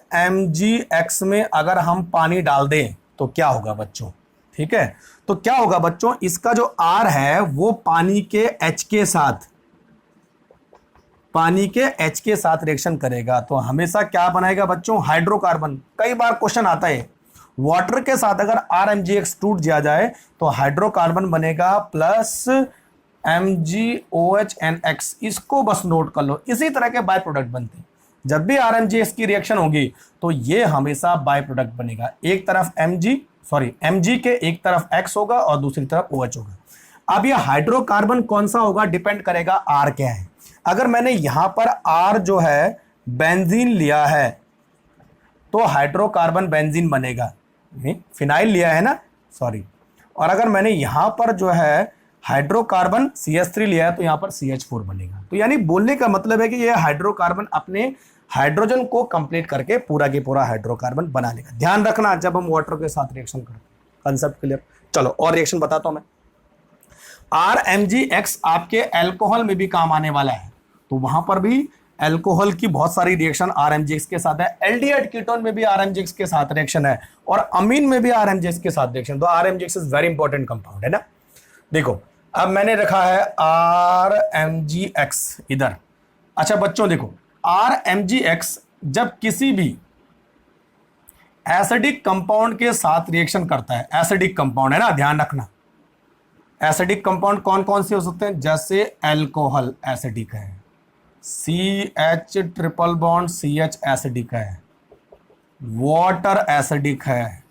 RMgX में अगर हम पानी डाल दें तो क्या होगा बच्चों, ठीक है। तो क्या होगा बच्चों, इसका जो R है वो पानी के H के साथ रिएक्शन करेगा, तो हमेशा क्या बनाएगा बच्चों? हाइड्रोकार्बन। कई बार क्वेश्चन आता है, वाटर के साथ अगर RMgX टूट जाए तो हाइड्रोकार्बन बनेगा प्लस MgOH इसको बस नोट कर लो। इसी तरह के बाय प्रोडक्ट बनते हैं। जब भी RMgX की रिएक्शन होगी तो ये हमेशा बाय प्रोडक्ट बनेगा। एक तरफ Mg के एक तरफ X होगा और दूसरी तरफ OH होगा। अब ये हाइड्रोकार्बन कौन सा होगा डिपेंड करेगा R क्या है। अगर मैंने यहां पर R जो है बेंजीन लिया है तो हाइड्रोकार्बन बेंजीन बनेगा, फिनाइल लिया है ना, सॉरी। और अगर मैंने यहां पर जो है हाइड्रोकार्बन CH3 लिया है तो यहां पर CH4 बनेगा। तो यानी बोलने का मतलब है कि ये हाइड्रोकार्बन अपने हाइड्रोजन को कंप्लीट करके पूरा के पूरा हाइड्रोकार्बन बना लेगा। ध्यान रखना जब हम वाटर के साथ रिएक्शन करते हैं, कंसेप्ट क्लियर। चलो और रिएक्शन बताता हूं मैं। RMgX आपके अल्कोहल में भी काम आने वाला है, तो वहां पर भी अल्कोहल की बहुत सारी रिएक्शन RMgX के साथ है। एल्डिहाइड कीटोन में भी RMgX के साथ रिएक्शन है और अमीन में भी RMgX के साथ रिएक्शन। तो RMgX is very important compound, है ना। देखो अब मैंने रखा है RMgX इधर। अच्छा बच्चों देखो, RMgX जब किसी भी एसिडिक कंपाउंड के साथ रिएक्शन करता है, एसिडिक कंपाउंड है ना, ध्यान रखना। एसिडिक कंपाउंड कौन कौन से हो सकते हैं? जैसे अल्कोहल एसिडिक है, CH triple bond CH acidic है, वाटर एसिडिक है,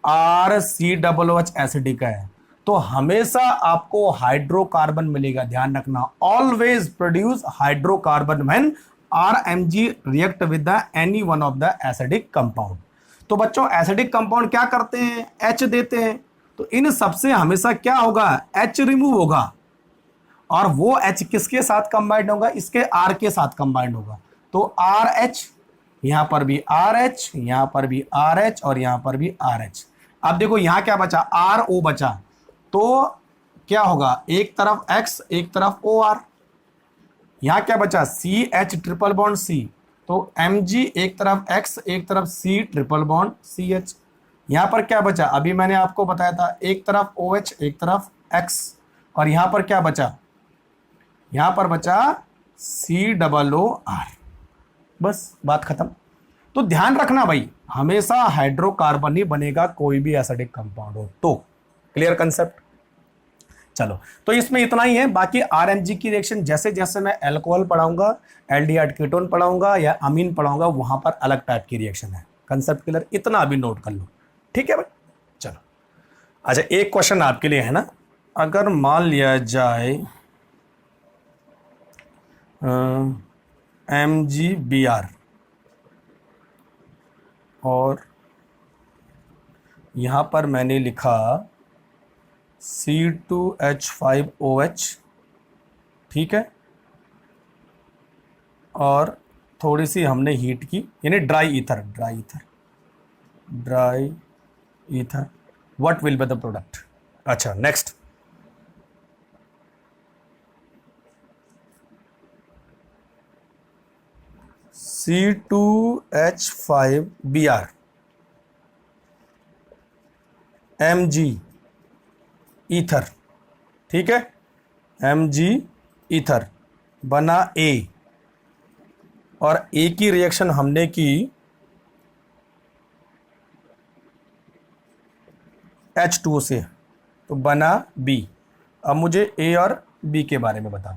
RCOOH एसिडिक है। तो हमेशा आपको हाइड्रोकार्बन मिलेगा, ध्यान रखना। Always produce hydrocarbon when RMg react with the any one of the acidic compound. तो बच्चों एसिडिक कंपाउंड क्या करते हैं? H देते हैं। तो इन सबसे हमेशा क्या होगा? H रिमूव होगा और वो H किसके साथ कंबाइंड होगा? इसके R के साथ कंबाइंड होगा। तो RH, यहां पर भी RH, यहां पर भी RH और यहां पर भी RH। अब देखो यहां क्या बचा? RO बचा, तो क्या होगा? एक तरफ X एक तरफ OR। यहां क्या बचा? CH ट्रिपल बॉन्ड C, तो Mg एक तरफ X एक तरफ C ट्रिपल बॉन्ड CH। यहां पर क्या बचा? अभी मैंने आपको बताया था, एक तरफ OH एक तरफ X। और यहां पर क्या बचा? यहां पर बचा COOR, बस बात खत्म। तो ध्यान रखना भाई, हमेशा हाइड्रोकार्बन ही बनेगा कोई भी एसिडिक कंपाउंड हो तो। Clear concept. चलो, तो इसमें इतना ही है। बाकी RMG की रिएक्शन जैसे जैसे मैं अल्कोहल पढ़ाऊंगा, एल्डिहाइड कीटोन पढ़ाऊंगा या अमीन पढ़ाऊंगा, वहां पर अलग टाइप की रिएक्शन है। कंसेप्ट क्लियर, इतना अभी नोट कर लो, ठीक है भाई। चलो, अच्छा एक क्वेश्चन आपके लिए है ना, अगर मान लिया जाए MgBr और यहां पर मैंने लिखा C2H5OH, ठीक है, और थोड़ी सी हमने हीट की, यानी dry ether, what will be the product. अच्छा नेक्स्ट, C2H5Br Mg ईथर, ठीक है, Mg ईथर बना A, और A की रिएक्शन हमने की H2O से, तो बना B। अब मुझे A और B के बारे में बताओ,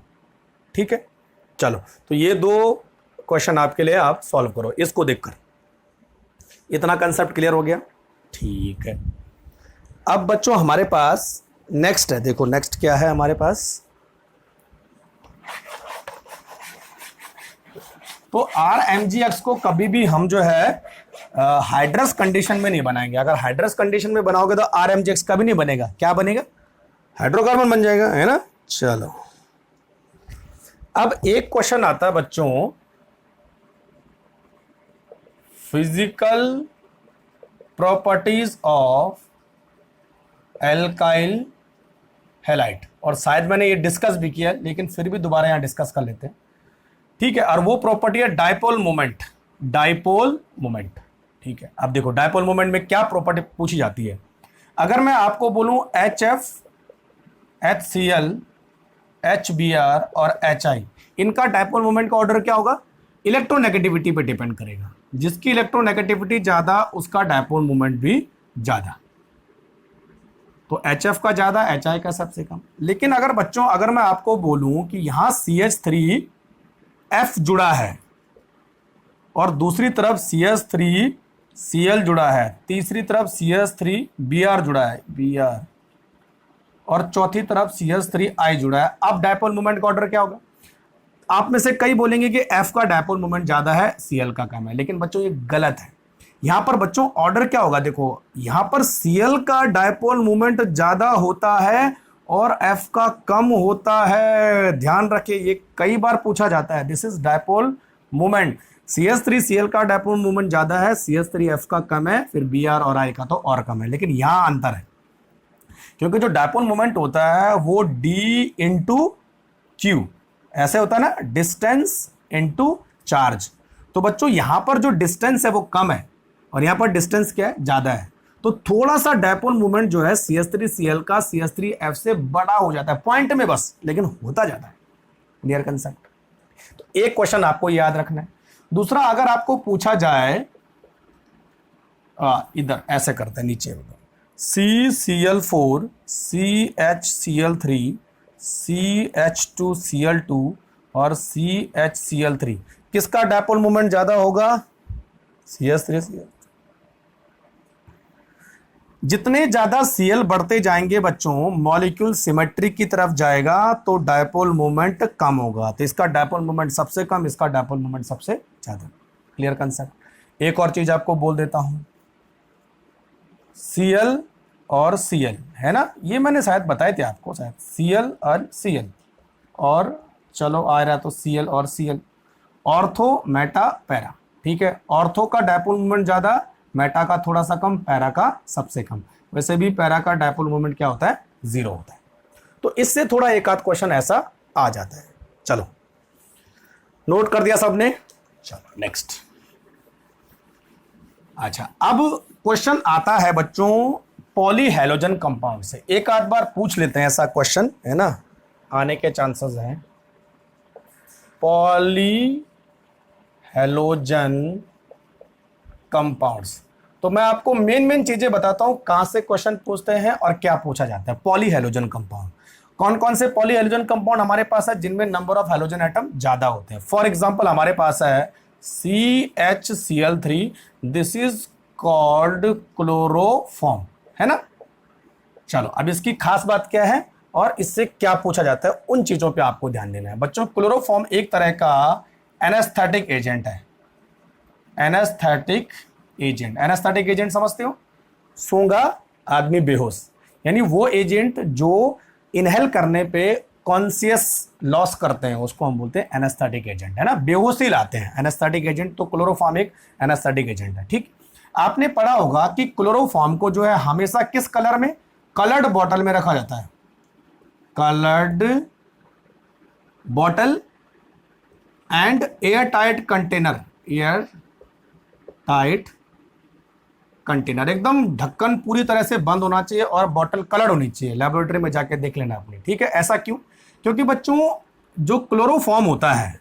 ठीक है। चलो, तो ये दो क्वेश्चन आपके लिए, आप सॉल्व करो इसको देखकर। इतना कंसेप्ट क्लियर हो गया, ठीक है। अब बच्चों हमारे पास नेक्स्ट है, देखो नेक्स्ट क्या है हमारे पास। तो RMgX को कभी भी हम जो है हाइड्रस कंडीशन में नहीं बनाएंगे। अगर हाइड्रस कंडीशन में बनाओगे तो RMgX कभी नहीं बनेगा, क्या बनेगा, हाइड्रोकार्बन बन जाएगा, है ना। चलो, अब एक क्वेश्चन आता है बच्चों, physical properties of alkyl halide, और शायद मैंने ये डिस्कस भी किया, लेकिन फिर भी दोबारा यहां डिस्कस कर लेते हैं, ठीक है। और वो प्रॉपर्टी है डाइपोल मोमेंट, ठीक है। अब देखो डाइपोल मोमेंट में क्या प्रॉपर्टी पूछी जाती है। अगर मैं आपको बोलूं HF, HCl, HBr और HI, इनका डाइपोल मोमेंट का ऑर्डर क्या होगा, इलेक्ट्रोनेगेटिविटी पे डिपेंड करेगा। जिसकी इलेक्ट्रोनेगेटिविटी ज्यादा उसका डाइपोल मोमेंट भी ज्यादा। तो HF का ज्यादा, HI का सबसे कम। लेकिन अगर बच्चों, अगर मैं आपको बोलूं कि यहां CH3F जुड़ा है और दूसरी तरफ CH3Cl जुड़ा है, तीसरी तरफ CH3Br जुड़ा है, Br, और चौथी तरफ CH3I जुड़ा है, अब डाइपोल मोमेंट का ऑर्डर क्या होगा। आप में से कई बोलेंगे कि F का डाइपोल मोमेंट ज्यादा है, Cl का कम है, लेकिन बच्चों ये गलत है। यहां पर बच्चों ऑर्डर क्या होगा, देखो यहां पर Cl का डाइपोल मोमेंट ज्यादा होता है और F का कम होता है। ध्यान रखिए, ये कई बार पूछा जाता है, this is dipole moment. CH3Cl का डाइपोल मोमेंट ज्यादा है, CH3F का कम है, फिर Br और I का तो और कम है। लेकिन यहां अंतर है, क्योंकि जो डाइपोल मोमेंट होता है वो D इंटू क्यू ऐसे होता है ना, डिस्टेंस इंटू चार्ज। तो बच्चों यहां पर जो डिस्टेंस है वो कम है और यहां पर डिस्टेंस क्या है, ज्यादा है। तो थोड़ा सा डाइपोल मोमेंट जो है CH3Cl का CH3F से बड़ा हो जाता है पॉइंट में बस, लेकिन होता जाता है। Clear concept. तो एक क्वेश्चन आपको याद रखना है। दूसरा, अगर आपको पूछा जाए, इधर ऐसे करते हैं, नीचे CCl4 CHCl3 CH2Cl2 और CHCl3, किसका डाइपोल मोमेंट ज्यादा होगा, CH3Cl। जितने ज्यादा Cl बढ़ते जाएंगे बच्चों, मॉलिक्यूल सिमेट्री की तरफ जाएगा तो डाइपोल मोमेंट कम होगा। तो इसका डाइपोल मोमेंट सबसे कम, इसका डाइपोल मोमेंट सबसे ज्यादा। Clear concept. एक और चीज आपको बोल देता हूं, Cl और Cl है ना, ये मैंने शायद बताए थे आपको, शायद Cl और Cl, और चलो आ रहा तो Cl और Cl, ऑर्थो मेटा पैरा, ठीक है। ऑर्थो का डाइपोल मोमेंट ज्यादा, मेटा का थोड़ा सा कम, पैरा का सबसे कम। वैसे भी पैरा का डाइपोल मोमेंट क्या होता है, 0 होता है। तो इससे थोड़ा एक आध क्वेश्चन ऐसा आ जाता है। चलो, नोट कर दिया सबने। चलो नेक्स्ट। अच्छा, अब क्वेश्चन आता है बच्चों पॉलीहेलोजन कंपाउंड से। एक आध बार पूछ लेते हैं ऐसा क्वेश्चन, है ना, आने के चांसेस हैं। Poly halogen compounds. तो मैं आपको मेन चीजें बताता हूं कहां से क्वेश्चन पूछते हैं और क्या पूछा जाता है। पॉली हेलोजन कंपाउंड, कौन कौन से पॉली हेलोजन कंपाउंड हमारे पास है जिनमें नंबर ऑफ हेलोजन एटम ज्यादा होते हैं। फॉर एग्जांपल हमारे पास है CHCl3, this is called chloroform, है ना। चलो अब इसकी खास बात क्या है और इससे क्या पूछा जाता है, उन चीजों पे आपको ध्यान देना है बच्चों। क्लोरोफॉर्म एक तरह का एनेस्थेटिक एजेंट है। एनेस्थेटिक एजेंट, एनेस्थेटिक एजेंट समझते हो, सूंघा आदमी बेहोश, यानी वो एजेंट जो इनहेल करने पे कॉन्शियस लॉस करते हैं उसको हम बोलते हैं एनेस्थेटिक एजेंट, है ना, बेहोशी लाते हैं एनेस्थेटिक एजेंट। तो क्लोरोफॉर्म एक एनेस्थेटिक एजेंट है। ठीक, आपने पढ़ा होगा कि क्लोरोफॉर्म को जो है हमेशा किस कलर में, कलर्ड बॉटल में रखा जाता है। Coloured bottle and air tight container, air tight container, एकदम ढक्कन पूरी तरह से बंद होना चाहिए और बॉटल कलर्ड होनी चाहिए। लेबोरेटरी में जाके देख लेना अपनी, ठीक है। ऐसा क्यों? क्योंकि बच्चों जो क्लोरोफॉर्म होता है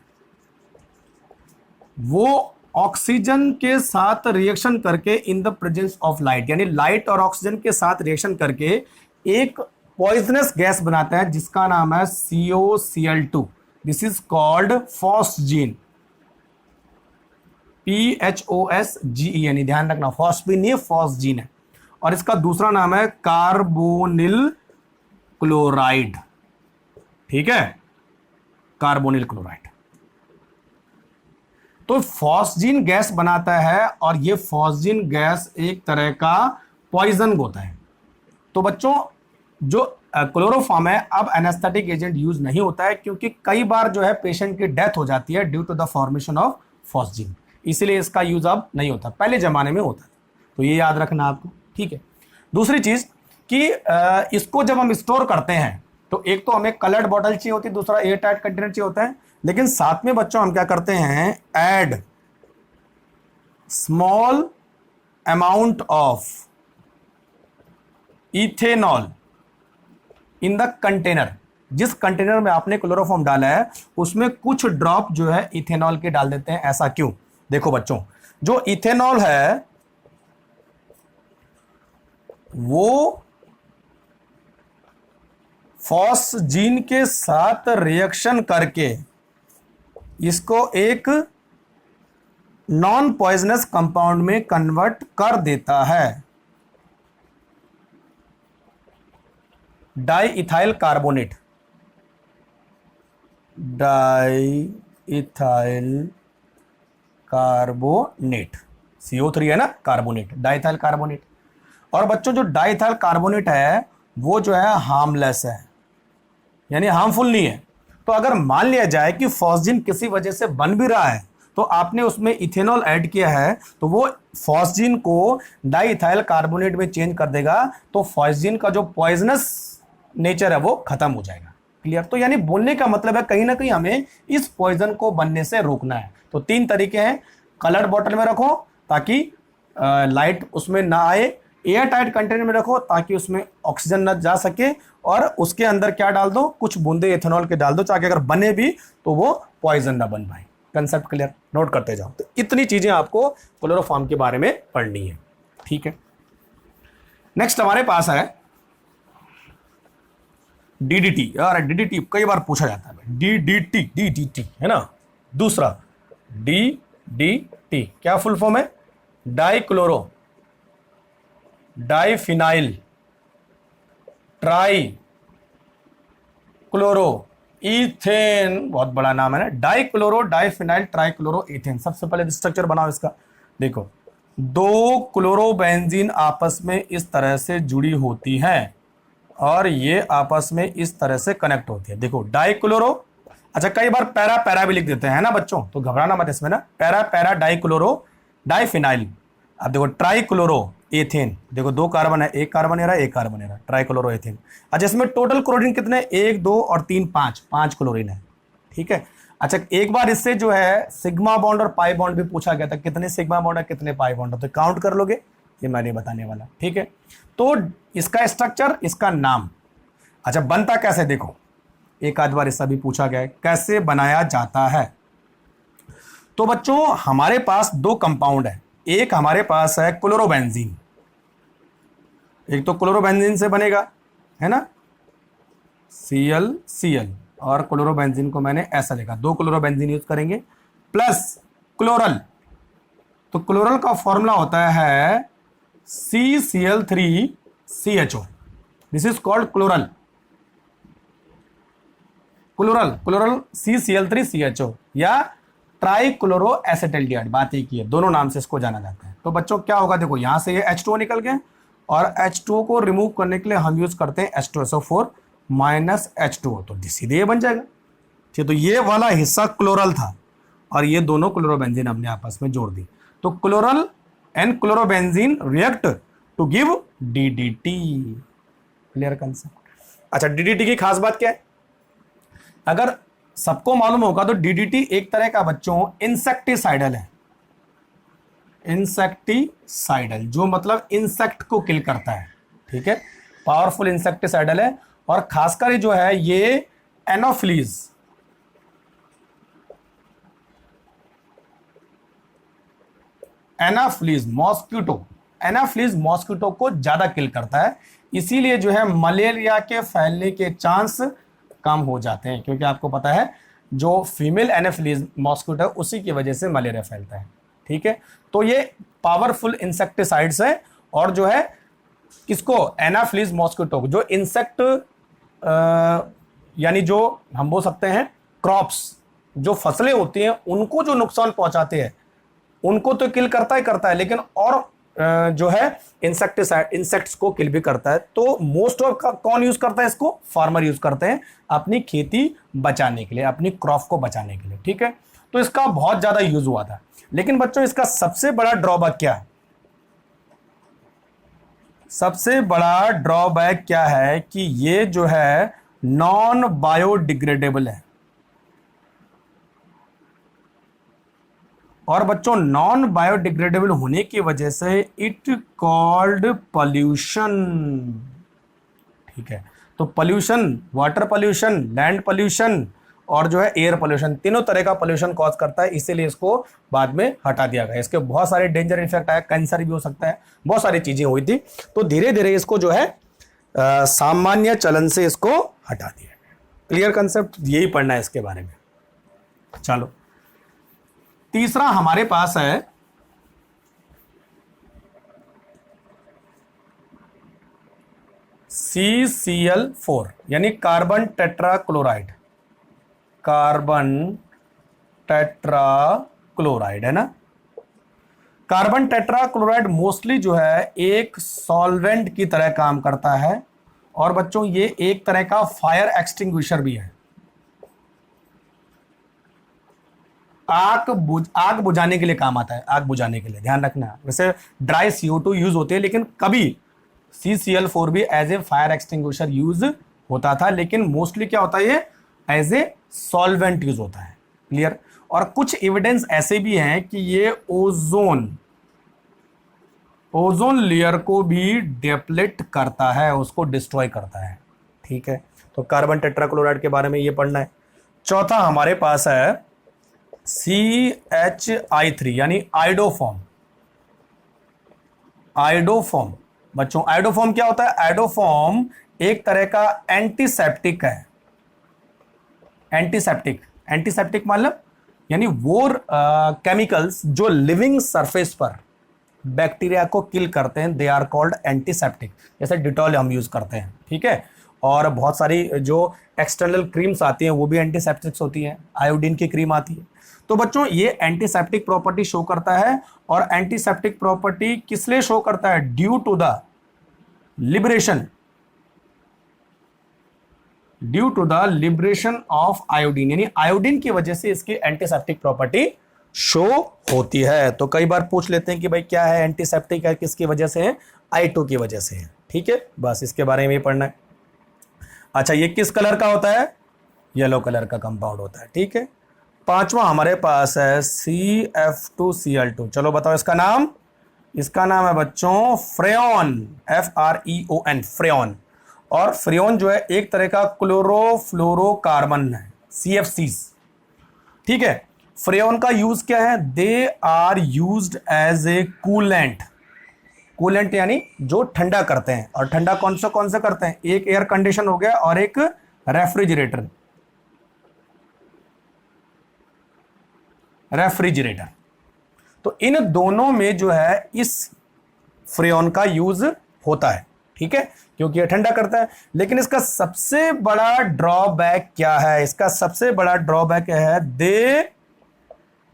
वो ऑक्सीजन के साथ रिएक्शन करके in the presence of light, यानी लाइट और ऑक्सीजन के साथ रिएक्शन करके एक पॉइजनस गैस बनाता है जिसका नाम है COCl2। This is called phosgene, PHOSGE, यानी ध्यान रखना फॉस्फीन नहीं, फॉस्जीन है। और इसका दूसरा नाम है कार्बोनिल क्लोराइड, ठीक है, कार्बोनिल क्लोराइड। तो फॉस्जीन गैस बनाता है और ये फॉस्जीन गैस एक तरह का पॉइजन होता है। तो बच्चों जो क्लोरोफॉर्म है अब एनेस्थेटिक एजेंट यूज नहीं होता है क्योंकि कई बार जो है पेशेंट की डेथ हो जाती है due to the formation of phosgene, इसीलिए इसका यूज अब नहीं होता, पहले जमाने में होता था। तो ये याद रखना आपको, ठीक है। दूसरी चीज कि इसको जब हम स्टोर करते हैं तो एक तो हमें कलर्ड बॉटल चाहिए होती है, दूसरा एयर टाइट कंटेनर चाहिए होता है, लेकिन साथ में बच्चों हम क्या करते हैं, add small amount of ethanol in the container. जिस कंटेनर में आपने क्लोरोफॉर्म डाला है उसमें कुछ ड्रॉप जो है इथेनॉल के डाल देते हैं। ऐसा क्यों? देखो बच्चों, जो इथेनॉल है वो फॉस्जीन के साथ रिएक्शन करके इसको एक नॉन पॉइजनस कंपाउंड में कन्वर्ट कर देता है, di ethyl carbonate, di ethyl carbonate, CO3 है ना, कार्बोनेट, डाइथाइल कार्बोनेट। और बच्चों जो डाइथाइल कार्बोनेट है वो जो है हार्मलेस है, यानी हार्मफुल नहीं है। तो अगर मान लिया जाए कि फॉस्जीन किसी वजह से बन भी रहा है तो आपने उसमें इथेनॉल ऐड किया है तो वो फॉस्जीन को डाइथाइल कार्बोनेट में चेंज कर देगा, तो फॉस्जीन का जो पॉइजनस नेचर है वो खत्म हो जाएगा। क्लियर? तो यानी बोलने का मतलब है कहीं ना कहीं हमें इस पॉइजन को बनने से रोकना है। तो 3 तरीके हैं, कलर्ड बॉटल में रखो ताकि लाइट उसमें ना आए, एयर टाइट कंटेनर में रखो ताकि उसमें ऑक्सीजन न जा सके, और उसके अंदर क्या डाल दो, कुछ बूंदे इथेनॉल के डाल दो ताकि अगर बने भी तो वो पॉइजन ना बन पाए। Concept clear? नोट करते जाओ। तो इतनी चीजें आपको क्लोरोफॉर्म के बारे में पढ़नी है, ठीक है। नेक्स्ट हमारे पास है DDT। यार DDT कई बार पूछा जाता है, DDT है ना। दूसरा DDT क्या फुल फॉर्म है, डाइफिनाइल ट्राई क्लोरो इथेन, बहुत बड़ा नाम है ना, डाइक्लोरो डाइफिनाइल ट्राइक्लोरो इथेन। सबसे पहले स्ट्रक्चर बनाओ इसका। देखो, 2 क्लोरोबेंजीन आपस में इस तरह से जुड़ी होती हैं और ये आपस में इस तरह से कनेक्ट होती है। देखो डाइक्लोरो, अच्छा कई बार पैरा पैरा भी लिख देते हैं ना बच्चों, तो घबराना मत इसमें ना, पैरा पैरा डाइक्लोरो डाइफिनाइल। अब देखो ट्राइक्लोरो एथेन, देखो 2 कार्बन है, 1 कार्बन है, 1 कार्बन है, ट्राइक्लोरो एथेन। अच्छा इसमें टोटल क्लोरीन कितने, 1 2 और 3 5 क्लोरीन है, ठीक है। अच्छा एक बार इससे जो है सिग्मा बॉन्ड और पाई बॉन्ड भी पूछा गया था, कितने सिग्मा बॉन्ड है कितने पाई बॉन्ड है, तो काउंट कर लोगे, ये मैं नहीं बताने वाला, ठीक है। तो इसका स्ट्रक्चर, इसका नाम। अच्छा बनता कैसे, देखो एक आध बार इसका भी पूछा गया है, कैसे बनाया जाता है। तो बच्चों हमारे पास दो कंपाउंड है, एक हमारे पास है क्लोरोबेंजीन, एक तो क्लोरोबेंजीन से बनेगा, है ना, Cl और क्लोरोबेंजीन को मैंने ऐसा लिखा, दो क्लोरोबेंजीन यूज करेंगे प्लस क्लोरल। तो क्लोरल का फॉर्मूला होता है CCl3CHO, this is called chloral. Chloral CCl3CHO या ट्राइक्लोरो एसिटिल्डिहाइड, बात एक ही है, दोनों नाम से इसको जाना जाता है। तो बच्चों क्या होगा, देखो यहां से ये H2O निकल गए और H2O को रिमूव करने के लिए हम यूज करते हैं H2SO4 माइनस H2O, तो सीधे ये बन जाएगा। ठीक, तो ये वाला हिस्सा क्लोरल था और ये दोनों क्लोरोबेंजीन हमने आपस में जोड़ दी, तो chloral and chlorobenzene react to give DDT। Clear concept. अच्छा, DDT की खास बात क्या है, अगर सबको मालूम होगा तो DDT एक तरह का बच्चों इंसेक्टिसाइडल है। इंसेक्टिसाइडल जो मतलब इंसेक्ट को किल करता है, ठीक है, पावरफुल इंसेक्टिसाइडल है। और खासकर जो है ये एनोफिलीज, एनाफ्लीज मॉस्किटो को ज्यादा किल करता है, इसीलिए जो है मलेरिया के फैलने के चांस कम हो जाते हैं, क्योंकि आपको पता है जो फीमेल एनाफ्लीज मॉस्किटो है उसी की वजह से मलेरिया फैलता है। ठीक है, तो ये पावरफुल इंसेक्टिसाइड्स है और जो है किसको, एनाफ्लीज मॉस्किटो, जो इंसेक्ट यानी जो हम बोल सकते हैं क्रॉप्स, जो फसलें होती हैं उनको जो नुकसान पहुंचाते हैं उनको तो किल करता है, लेकिन और जो है इंसेक्ट्स को किल भी करता है। तो मोस्ट ऑफ कौन यूज करता है इसको, फार्मर यूज करते हैं अपनी खेती बचाने के लिए, अपनी क्रॉप को बचाने के लिए। ठीक है, तो इसका बहुत ज्यादा यूज हुआ था, लेकिन बच्चों इसका सबसे बड़ा ड्रॉबैक क्या है, सबसे बड़ा ड्रॉबैक क्या है कि ये जो है नॉन बायोडिग्रेडेबल है। और बच्चों नॉन बायोडिग्रेडेबल होने की वजह से इट कॉल्ड पॉल्यूशन। ठीक है, तो pollution, water pollution, land pollution और जो है एयर पॉल्यूशन, तीनों तरह का पॉल्यूशन कॉज करता है, इसीलिए इसको बाद में हटा दिया गया। इसके बहुत सारे डेंजर इफेक्ट आया, कैंसर भी हो सकता है, बहुत सारी चीजें हुई थी, तो धीरे धीरे इसको जो है सामान्य चलन से इसको हटा दिया। क्लियर कंसेप्ट, यही पढ़ना है इसके बारे में। चलो तीसरा हमारे पास है CCl4 यानी कार्बन टेट्राक्लोराइड, कार्बन टेट्राक्लोराइड है ना। कार्बन टेट्राक्लोराइड मोस्टली जो है एक सॉल्वेंट की तरह काम करता है और बच्चों ये एक तरह का फायर एक्सटिंग्विशर भी है, आग बुझाने के लिए काम आता है, आग बुझाने के लिए ध्यान रखना। वैसे ड्राई CO2 यूज होते हैं, लेकिन कभी CCl4 भी as a fire extinguisher use होता था, लेकिन मोस्टली क्या होता है ये एज ए सॉल्वेंट यूज होता है। क्लियर। और कुछ एविडेंस ऐसे भी हैं कि ये ओजोन लेयर को भी डेप्लेट करता है, उसको डिस्ट्रॉय करता है। ठीक है, तो कार्बन टेट्राक्लोराइड के बारे में ये पढ़ना है। चौथा हमारे पास है CHI3 यानी आइडोफॉर्म। आइडोफॉर्म बच्चों, आइडोफॉर्म क्या होता है, आइडोफॉर्म एक तरह का एंटीसेप्टिक है। एंटीसेप्टिक मतलब यानी वो केमिकल्स जो लिविंग सरफेस पर बैक्टीरिया को किल करते हैं, दे आर कॉल्ड एंटीसेप्टिक। जैसे डिटॉल हम यूज करते हैं, ठीक है, और बहुत सारी जो एक्सटर्नल क्रीम्स आती हैं वो भी एंटीसेप्टिक्स होती हैं, आयोडीन की क्रीम आती है। तो बच्चों ये एंटीसेप्टिक प्रॉपर्टी शो करता है, और एंटीसेप्टिक प्रॉपर्टी किस लिए शो करता है, due to the liberation of iodine, यानी आयोडीन की वजह से इसकी एंटीसेप्टिक प्रॉपर्टी शो होती है। तो कई बार पूछ लेते हैं कि भाई क्या है एंटीसेप्टिक है, किसकी वजह से है, I2 की वजह से है। ठीक है, बस इसके बारे में पढ़ना है। अच्छा, ये किस कलर का होता है, येलो कलर का कंपाउंड होता है। ठीक है, पांचवा हमारे पास है CF2Cl2। चलो बताओ इसका नाम है बच्चों फ्रेऑन, FREON, फ्रेऑन। और फ्रेयॉन जो है एक तरह का क्लोरोफ्लोरोकार्बन है, CFCs। ठीक है, फ्रेयॉन का यूज क्या है? They are used as a coolant. Coolant यानी जो ठंडा करते हैं, और ठंडा कौन सा करते हैं? एक एयर कंडीशन हो गया और एक रेफ्रिजरेटर। तो इन दोनों में जो है इस फ्रेयॉन का यूज होता है। ठीक है, क्योंकि यह ठंडा करता है। लेकिन इसका सबसे बड़ा ड्रॉबैक क्या है? इसका सबसे बड़ा ड्रॉबैक है दे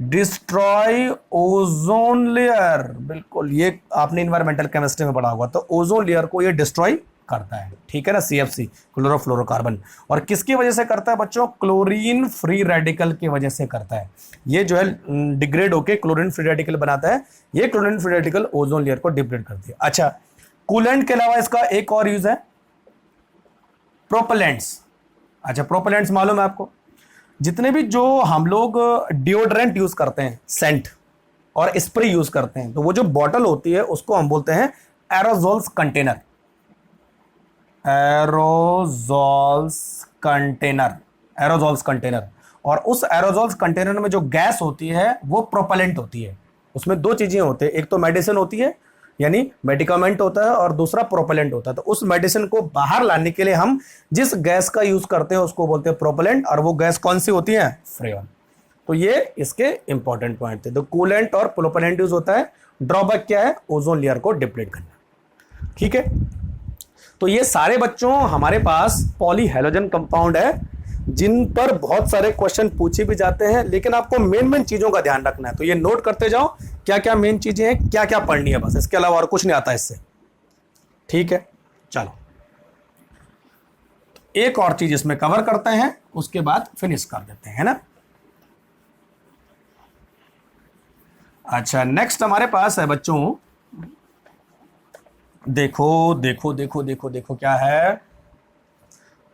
डिस्ट्रॉय ओजोन लेयर। बिल्कुल, ये आपने इन्वायरमेंटल केमिस्ट्री में पढ़ा होगा। तो ओजोन लेयर को ये डिस्ट्रॉय करता है। ठीक है ना, CFC क्लोरोफ्लोरोकार्बन। और किसकी वजह से करता है बच्चों? क्लोरीन फ्री रेडिकल की वजह से करता है। ये जो है डिग्रेड होके क्लोरीन फ्री रेडिकल बनाता है। ये chlorine free radical ozone layer को डिग्रेड करती है। अच्छा, कूलेंट के अलावा इसका एक और यूज है, प्रोपेलेंट्स। अच्छा, प्रोपेलेंट्स मालूम है आपको? जितने भी जो हम लोग डिओड्रेंट यूज करते हैं, सेंट और स्प्रे यूज करते हैं, तो वो जो बॉटल होती है उसको हम बोलते हैं एरोजोल्स कंटेनर। Aerosols container. और उस एरोजोल्स कंटेनर में जो गैस होती है वो प्रोपेलेंट होती है। उसमें दो चीजें होती है, एक तो मेडिसिन होती है यानी मेडिकामेंट होता है, और दूसरा प्रोपेलेंट होता है। तो उस मेडिसिन को बाहर लाने के लिए हम जिस गैस का यूज करते हैं उसको बोलते हैं प्रोपेलेंट, और वो गैस कौन सी होती है? फ्रेयॉन। तो ये इसके इंपॉर्टेंट पॉइंट थे। तो कूलेंट और प्रोपेलेंट यूज होता है। ड्रॉबैक क्या है? ओजोन लेयर को डिप्लीट करना। ठीक है, तो ये सारे बच्चों हमारे पास पॉलीहेलोजन कंपाउंड है, जिन पर बहुत सारे क्वेश्चन पूछे भी जाते हैं। लेकिन आपको मेन चीजों का ध्यान रखना है। तो ये नोट करते जाओ क्या क्या मेन चीजें हैं, क्या क्या पढ़नी है, बस इसके अलावा और कुछ नहीं आता इससे। ठीक है, चलो एक और चीज इसमें कवर करते हैं, उसके बाद फिनिश कर देते हैं, है ना। अच्छा, नेक्स्ट हमारे पास है बच्चों, देखो देखो देखो देखो देखो क्या है?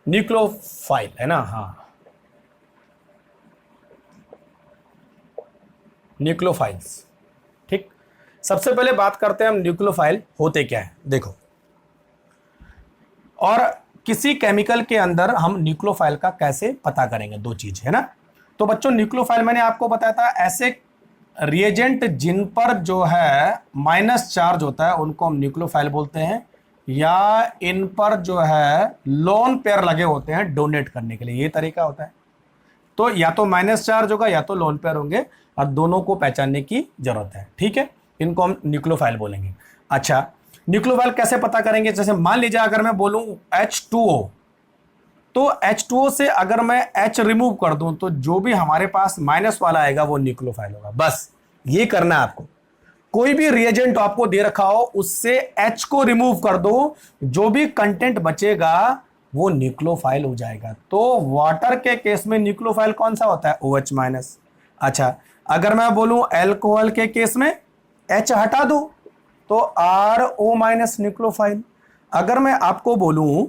न्यूक्लियोफाइल, है ना। हाँ, न्यूक्लियोफाइल्स। ठीक, सबसे पहले बात करते हैं हम न्यूक्लियोफाइल होते क्या है। देखो, और किसी केमिकल के अंदर हम न्यूक्लियोफाइल का कैसे पता करेंगे, दो चीज है ना। तो बच्चों, न्यूक्लियोफाइल मैंने आपको बताया था, ऐसे रिएजेंट जिन पर जो है माइनस चार्ज होता है उनको हम न्यूक्लियोफाइल बोलते हैं, या इन पर जो है लोन पेयर लगे होते हैं डोनेट करने के लिए, ये तरीका होता है। तो या तो माइनस चार्ज होगा या तो लोन पेयर होंगे, और दोनों को पहचानने की जरूरत है। ठीक है, इनको हम न्यूक्लियोफाइल बोलेंगे। अच्छा, न्यूक्लियोफाइल कैसे पता करेंगे? जैसे मान लीजिए अगर मैं बोलूं H2O, तो H2O से अगर मैं H रिमूव कर दूं तो जो भी हमारे पास माइनस वाला आएगा वो न्यूक्लियोफाइल होगा। बस ये करना है आपको। कोई भी रिएजेंट आपको दे रखा हो उससे H को रिमूव कर दो, जो भी कंटेंट बचेगा वो न्यूक्लियोफाइल हो जाएगा। तो वाटर के केस में न्यूक्लियोफाइल कौन सा होता है? OH minus. अच्छा, अगर मैं बोलूं अल्कोहल के केस में H हटा दो तो RO माइनस न्यूक्लियोफाइल। अगर मैं आपको बोलूं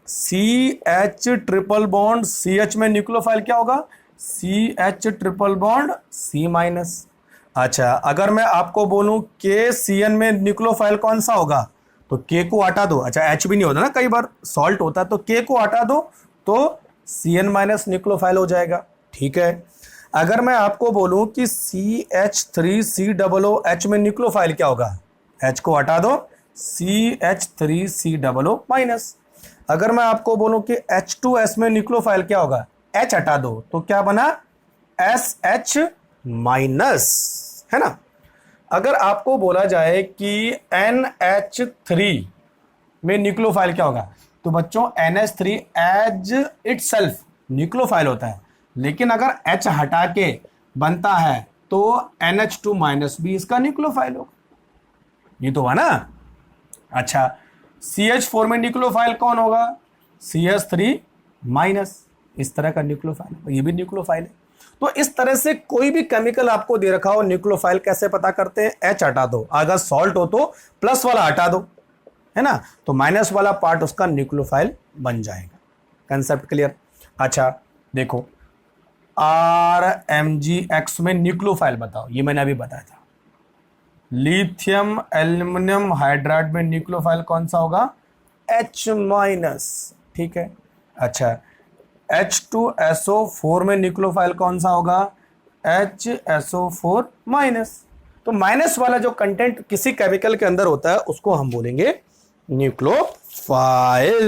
CH ट्रिपल बॉन्ड CH में न्यूक्लियोफाइल क्या होगा? CH triple bond C minus. अच्छा, अगर मैं आपको बोलूं KCN में न्यूक्लियोफाइल कौन सा होगा? तो K को हटा दो। अच्छा, H भी नहीं होता ना, कई बार सॉल्ट होता है, तो K को हटा दो तो CN माइनस न्यूक्लियोफाइल हो जाएगा। ठीक है, अगर मैं आपको बोलूं कि CH3COOH में न्यूक्लियोफाइल क्या होगा? H को हटा दो CH3COO माइनस। अगर मैं आपको बोलूं कि H2S में न्यूक्लियोफाइल क्या होगा? H हटा दो तो क्या बना? SH माइनस, है ना। अगर आपको बोला जाए कि NH3 में न्यूक्लियोफाइल क्या होगा? तो बच्चों NH3 एज इटसेल्फ न्यूक्लियोफाइल होता है, लेकिन अगर H हटा के बनता है तो NH2 माइनस भी इसका न्यूक्लियोफाइल होगा। ये तो हुआ ना। अच्छा, CH4 में न्यूक्लियोफाइल कौन होगा? CH3 माइनस, इस तरह का न्यूक्लियोफाइल, ये भी न्यूक्लियोफाइल है। तो इस तरह से कोई भी केमिकल आपको दे रखा हो, न्यूक्लियोफाइल कैसे पता करते हैं? H हटा दो, अगर सॉल्ट हो तो प्लस वाला हटा दो, है ना, तो माइनस वाला पार्ट उसका न्यूक्लियोफाइल बन जाएगा। Concept clear? अच्छा देखो, RMgX में न्यूक्लियोफाइल बताओ, ये मैंने अभी बताया था। लिथियम एल्यूमिनियम हाइड्राइड में न्यूक्लियोफाइल कौन सा होगा? H माइनस, ठीक है। अच्छा, H2SO4 में न्यूक्लियोफाइल कौन सा होगा? HSO4 minus. तो माइनस वाला जो कंटेंट किसी केमिकल के अंदर होता है उसको हम बोलेंगे न्यूक्लियोफाइल।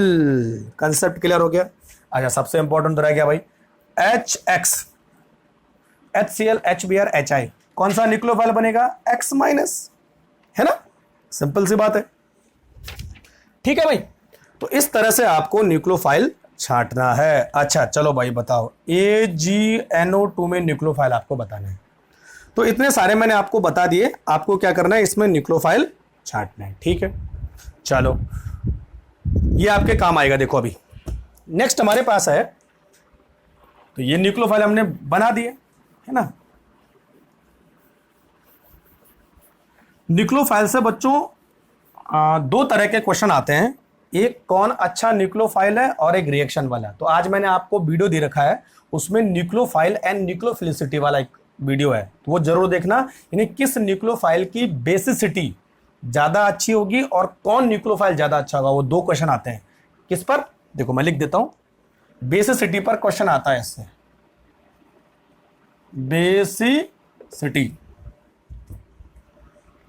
कंसेप्ट क्लियर हो गया? अच्छा, सबसे इंपॉर्टेंट तो रह गया भाई HX, HCl, HBr, HI, कौन सा न्यूक्लियोफाइल बनेगा? X माइनस, है ना? सिंपल सी बात है, ठीक है भाई। तो इस तरह से आपको न्यूक्लियोफाइल छांटना है। अच्छा चलो भाई बताओ, AgNO2 में न्यूक्लियोफाइल आपको बताना है। तो इतने सारे मैंने आपको बता दिए, आपको क्या करना है, इसमें न्यूक्लियोफाइल छांटना है, ठीक है। चलो ये आपके काम आएगा। देखो अभी नेक्स्ट हमारे पास है, तो ये न्यूक्लियोफाइल हमने बना दिए, है ना। न्यूक्लियोफाइल से बच्चों दो तरह के क्वेश्चन आते हैं, एक कौन अच्छा न्यूक्लियोफाइल है और एक रिएक्शन वाला। तो आज मैंने आपको वीडियो दे रखा है, उसमें न्यूक्लियोफाइल एंड न्यूक्लियोफिलिसिटी वाला एक वीडियो है, तो वो जरूर देखना। यानी किस न्यूक्लियोफाइल की बेसिसिटी ज्यादा अच्छी होगी और कौन न्यूक्लियोफाइल ज्यादा अच्छा होगा, वो दो क्वेश्चन आते हैं। किस पर? देखो मैं लिख देता हूं, बेसिसिटी पर क्वेश्चन आता है इससे, बेसिसिटी,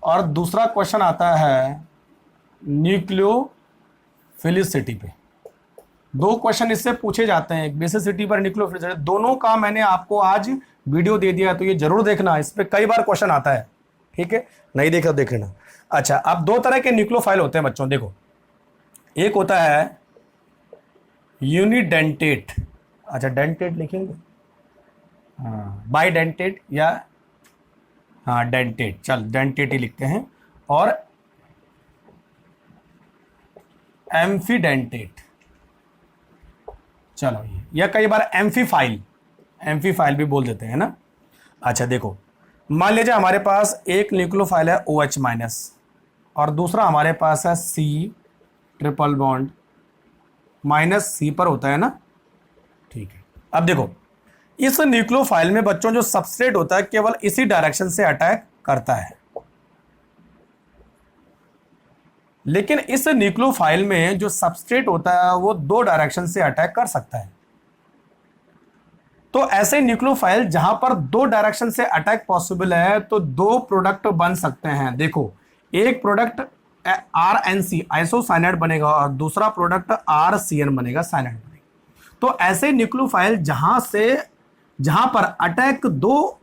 और दूसरा क्वेश्चन आता है न्यूक्लियोफिलिसिटी पे। दो क्वेश्चन इससे पूछे जाते हैं, एक बेसिसिटी पर, न्यूक्लियोफिलिसिटी। दोनों का मैंने आपको आज वीडियो दे दिया है, तो ये जरूर देखना, इस पे कई बार क्वेश्चन आता है, ठीक है। नहीं देखा देख लेना। अच्छा, अब दो तरह के न्यूक्लियोफाइल होते हैं बच्चों, देखो एक होता है यूनिडेंटेट, अच्छा डेंटेट लिखेंगे, हाँ बाइडेंटेट या हाँ डेंटेट, चल डेंटेट ही लिखते हैं, और एम्फीडेंटेट, चलो ये, या कई बार एम्फीफाइल, एम्फीफाइल भी बोल देते हैं ना। अच्छा देखो, मान लीजिए हमारे पास एक न्यूक्लियोफाइल है OH माइनस और दूसरा हमारे पास है C triple bond minus C पर होता है ना, ठीक है। अब देखो इस न्यूक्लियोफाइल में बच्चों जो सबस्ट्रेट होता है केवल इसी डायरेक्शन से अटैक करता है, लेकिन इस न्यूक्लियोफाइल में जो सबस्ट्रेट होता है वो दो डायरेक्शन से अटैक कर सकता है। तो ऐसे न्यूक्लियोफाइल जहां पर दो डायरेक्शन से अटैक पॉसिबल है तो दो प्रोडक्ट बन सकते हैं। देखो एक प्रोडक्ट RNC आइसोसाइनाइड बनेगा और दूसरा प्रोडक्ट RCN बनेगा, साइनाइड बनेगा। तो ऐसे न्यूक्लियोफाइल जहां पर अटैक दो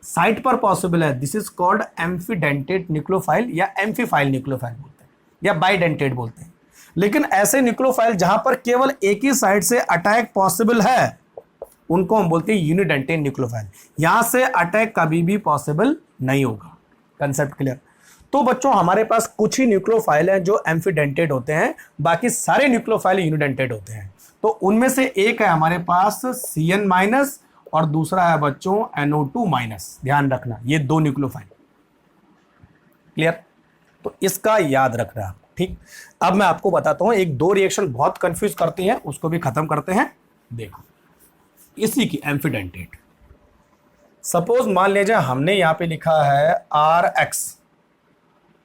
साइट पर पॉसिबल है, दिस इज कॉल्ड एम्फीडेंटेट न्यूक्लियोफाइल या एम्फीफाइल न्यूक्लियोफाइल बोलते हैं या बाइडेंटेट बोलते हैं। लेकिन ऐसे न्यूक्लियोफाइल जहां पर केवल एक ही साइड से अटैक पॉसिबल है उनको हम बोलते हैं यूनिडेंटेट न्यूक्लियोफाइल। यहां से अटैक कभी भी पॉसिबल नहीं होगा। Concept clear? तो बच्चों हमारे पास कुछ ही न्यूक्लियोफाइल हैं जो एम्फीडेंटेट होते हैं, बाकी सारे न्यूक्लियोफाइल यूनिडेंटेट होते हैं। तो उनमें से एक है हमारे पास CN माइनस और दूसरा है बच्चों NO2 माइनस। ध्यान रखना ये दो न्यूक्लियोफाइल, क्लियर? तो इसका याद रखना, ठीक। अब मैं आपको बताता हूं, एक दो रिएक्शन बहुत कंफ्यूज करती हैं, उसको भी खत्म करते हैं। देखो इसी की एम्फीडेंटेट, सपोज मान लीजिए हमने यहां पे लिखा है RX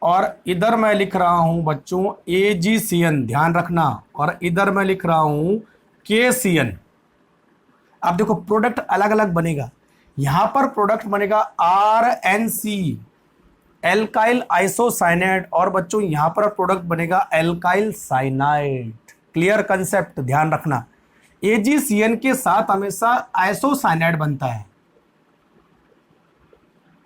और इधर मैं लिख रहा हूं बच्चों AgCN, ध्यान रखना, और इधर मैं लिख रहा हूं KCN। अब देखो प्रोडक्ट अलग अलग बनेगा, यहां पर प्रोडक्ट बनेगा RNC एल्काइल आइसोसाइनाइड और बच्चों यहां पर प्रोडक्ट बनेगा एल्काइल साइनाइड। Clear concept? ध्यान रखना, AgCN के साथ हमेशा आइसोसाइनाइड बनता है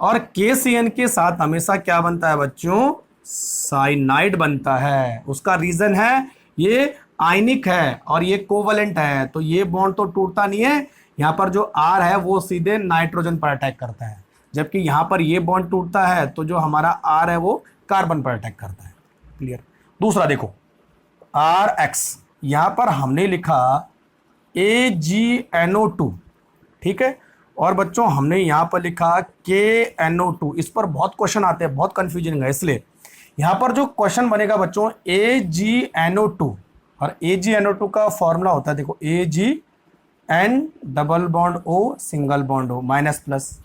और KCN के साथ हमेशा क्या बनता है बच्चों? साइनाइड बनता है। उसका रीजन है ये आयनिक है और ये कोवलेंट है, तो ये बॉन्ड तो टूटता नहीं है। यहां पर जो R है वो सीधे नाइट्रोजन पर अटैक करता है, जबकि यहां पर ये बॉन्ड टूटता है तो जो हमारा R है वो कार्बन पर अटैक करता है। क्लियर? दूसरा देखो RX, यहां पर हमने लिखा AgNO2, ठीक है, और बच्चों हमने यहां पर लिखा KNO2। इस पर बहुत क्वेश्चन आते हैं, बहुत कंफ्यूजन है, इसलिए यहां पर जो क्वेश्चन बनेगा बच्चों AgNO2, और AgNO2 का फॉर्मूला होता है, देखो AgN double bond O single bond O minus plus,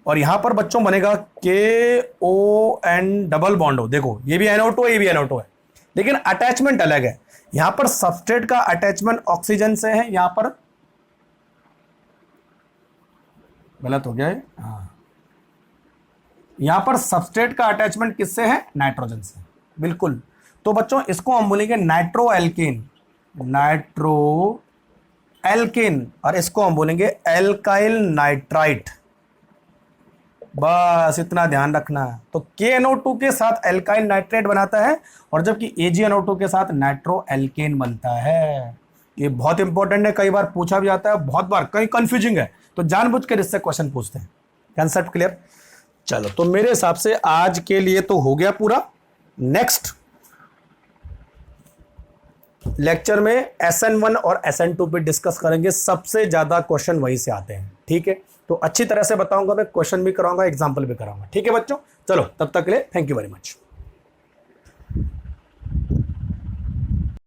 और यहां पर बच्चों बनेगा KON डबल बॉन्ड O। देखो ये भी NO2 है, ये भी NO2 है, लेकिन अटैचमेंट अलग है। यहां पर सबस्ट्रेट का अटैचमेंट ऑक्सीजन से है, यहां पर गलत हो गया है, हाँ, यहां पर सबस्ट्रेट का अटैचमेंट किससे है? नाइट्रोजन से, बिल्कुल। तो बच्चों इसको हम बोलेंगे नाइट्रो एल्केन, नाइट्रो एल्केन, और इसको हम बोलेंगे एल्काइल नाइट्राइट। बस इतना ध्यान रखना है। तो KNO2 के साथ एल्काइल नाइट्रेट बनाता है, और जबकि AgNO2 के साथ नाइट्रो एल्केन बनता है। ये बहुत इंपॉर्टेंट है, कई बार पूछा भी जाता है, बहुत बार, कहीं कंफ्यूजिंग है, तो जानबूझकर इससे क्वेश्चन पूछते हैं। Concept clear? चलो, तो मेरे हिसाब से आज के लिए तो हो गया पूरा। नेक्स्ट लेक्चर में SN1 और SN2 पे डिस्कस करेंगे, सबसे ज्यादा क्वेश्चन वहीं से आते हैं। ठीक है, तो अच्छी तरह से बताऊंगा, मैं क्वेश्चन भी कराऊंगा, एग्जाम्पल भी कराऊंगा। ठीक है बच्चों, चलो तब तक के लिए थैंक यू वेरी मच।